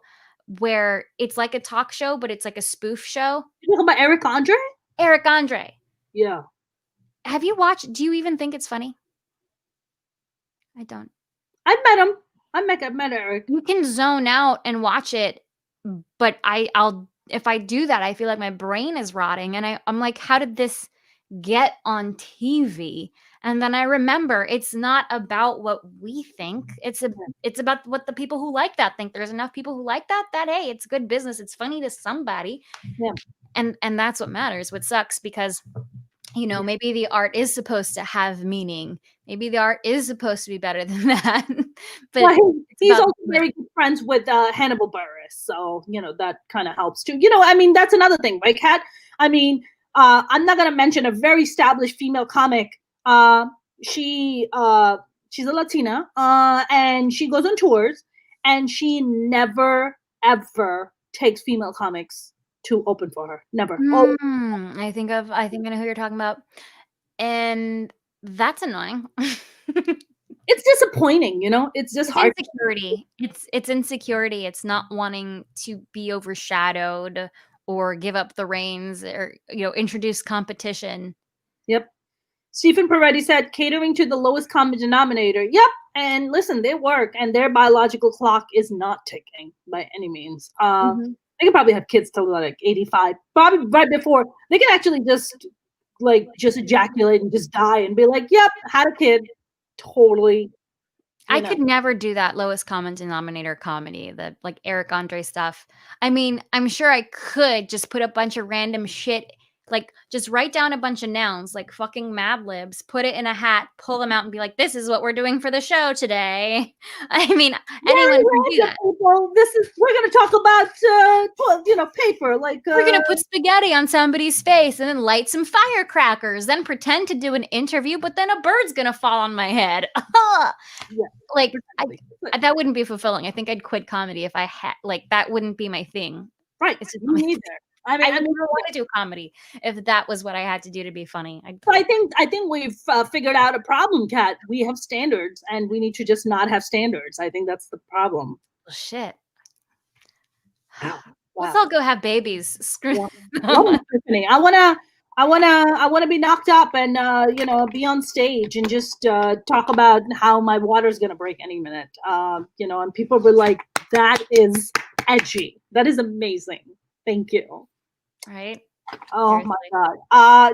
where it's like a talk show, but it's like a spoof show. You talking about Eric Andre? Eric Andre. Yeah. Have you watched? Do you even think it's funny? I don't. I met him. I met Eric. You can zone out and watch it, but I'll if I do that, I feel like my brain is rotting, and I'm like, how did this get on TV? And then I remember it's not about what we think. It's about what the people who like that think. There's enough people who like that hey, it's good business. It's funny to somebody. Yeah. And that's what matters. What sucks because maybe the art is supposed to have meaning. Maybe the art is supposed to be better than that. But he's also very good friends with Hannibal Buress. So, that kind of helps too. That's another thing, right, Kat? I'm not going to mention a very established female comic. She's a Latina, and she goes on tours, and she never, ever takes female comics to open for her. Never. I think I know who you're talking about. And that's annoying. It's disappointing, it's just hard. Insecurity. It's insecurity. It's not wanting to be overshadowed or give up the reins or, introduce competition. Yep. Stephen Peretti said, catering to the lowest common denominator. Yep. And listen, they work, and their biological clock is not ticking by any means. They can probably have kids till like 85, probably right before they can actually just ejaculate and just die and be like, yep, had a kid. Totally. I could never do that lowest common denominator comedy, the like Eric Andre stuff. I mean, I'm sure I could just put a bunch of random shit, like just write down a bunch of nouns, like fucking Mad Libs, put it in a hat, pull them out and be like, this is what we're doing for the show today. I mean, anyone can do that. Well, we're going to talk about, paper. Like we're going to put spaghetti on somebody's face and then light some firecrackers, then pretend to do an interview, but then a bird's going to fall on my head. Yeah, like that wouldn't be fulfilling. I think I'd quit comedy if I had, that wouldn't be my thing. Right. It's me neither. I never want to do comedy if that was what I had to do to be funny. I think we've figured out a problem, Kat. We have standards, and we need to just not have standards. I think that's the problem. Well, shit. Wow. Let's all go have babies. Screw. I wanna be knocked up and be on stage and just talk about how my water's gonna break any minute. And people were like, "That is edgy. That is amazing. Thank you." Right. Oh my God.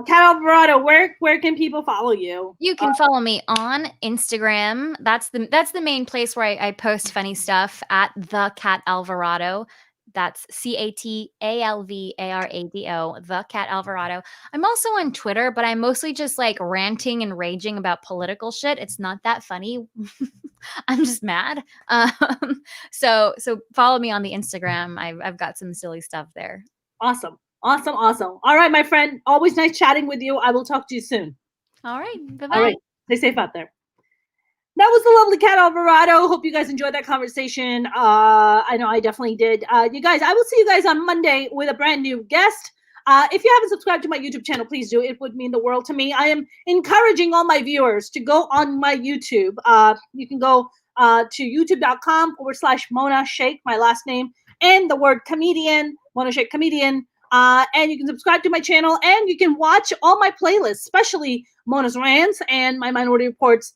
Kat Alvarado, where can people follow you? You can follow me on Instagram. That's the main place where I post funny stuff at the Kat Alvarado. That's CATALVARADO, the Kat Alvarado. I'm also on Twitter, but I'm mostly just like ranting and raging about political shit. It's not that funny. I'm just mad. So follow me on the Instagram. I've got some silly stuff there. Awesome. All right, my friend. Always nice chatting with you. I will talk to you soon. All right. Bye-bye. All right. Stay safe out there. That was the lovely Kat Alvarado. Hope you guys enjoyed that conversation. I know I definitely did. You guys, I will see you guys on Monday with a brand new guest. If you haven't subscribed to my YouTube channel, please do. It would mean the world to me. I am encouraging all my viewers to go on my YouTube. You can go to youtube.com/Mona Sheikh, my last name, and the word comedian, Mona Sheikh comedian. And you can subscribe to my channel, and you can watch all my playlists, especially Mona's Rants and my Minority Reports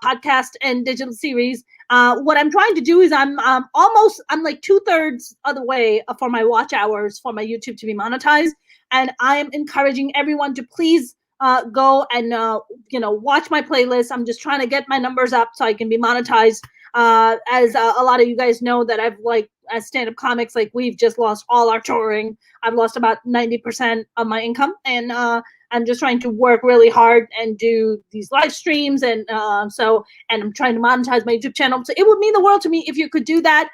podcast and digital series. What I'm trying to do is I'm like 2/3 of the way for my watch hours for my YouTube to be monetized. And I am encouraging everyone to please go and, watch my playlist. I'm just trying to get my numbers up so I can be monetized. As a lot of you guys know that I've as stand-up comics, like we've just lost all our touring. I've lost about 90% of my income, and I'm just trying to work really hard and do these live streams, and and I'm trying to monetize my YouTube channel. So it would mean the world to me if you could do that.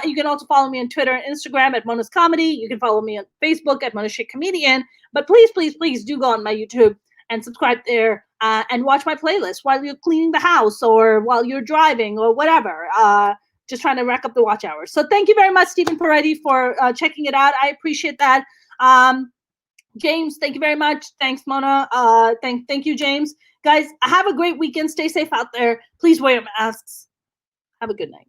You can also follow me on Twitter and Instagram at Mona's Comedy. You can follow me on Facebook at Mona Shake Comedian. But please, please, please do go on my YouTube and subscribe there and watch my playlist while you're cleaning the house or while you're driving or whatever. Just trying to rack up the watch hours. So thank you very much, Stephen Peretti, for checking it out. I appreciate that. James, thank you very much. Thanks, Mona. Thank you, James. Guys, have a great weekend. Stay safe out there. Please wear your masks. Have a good night.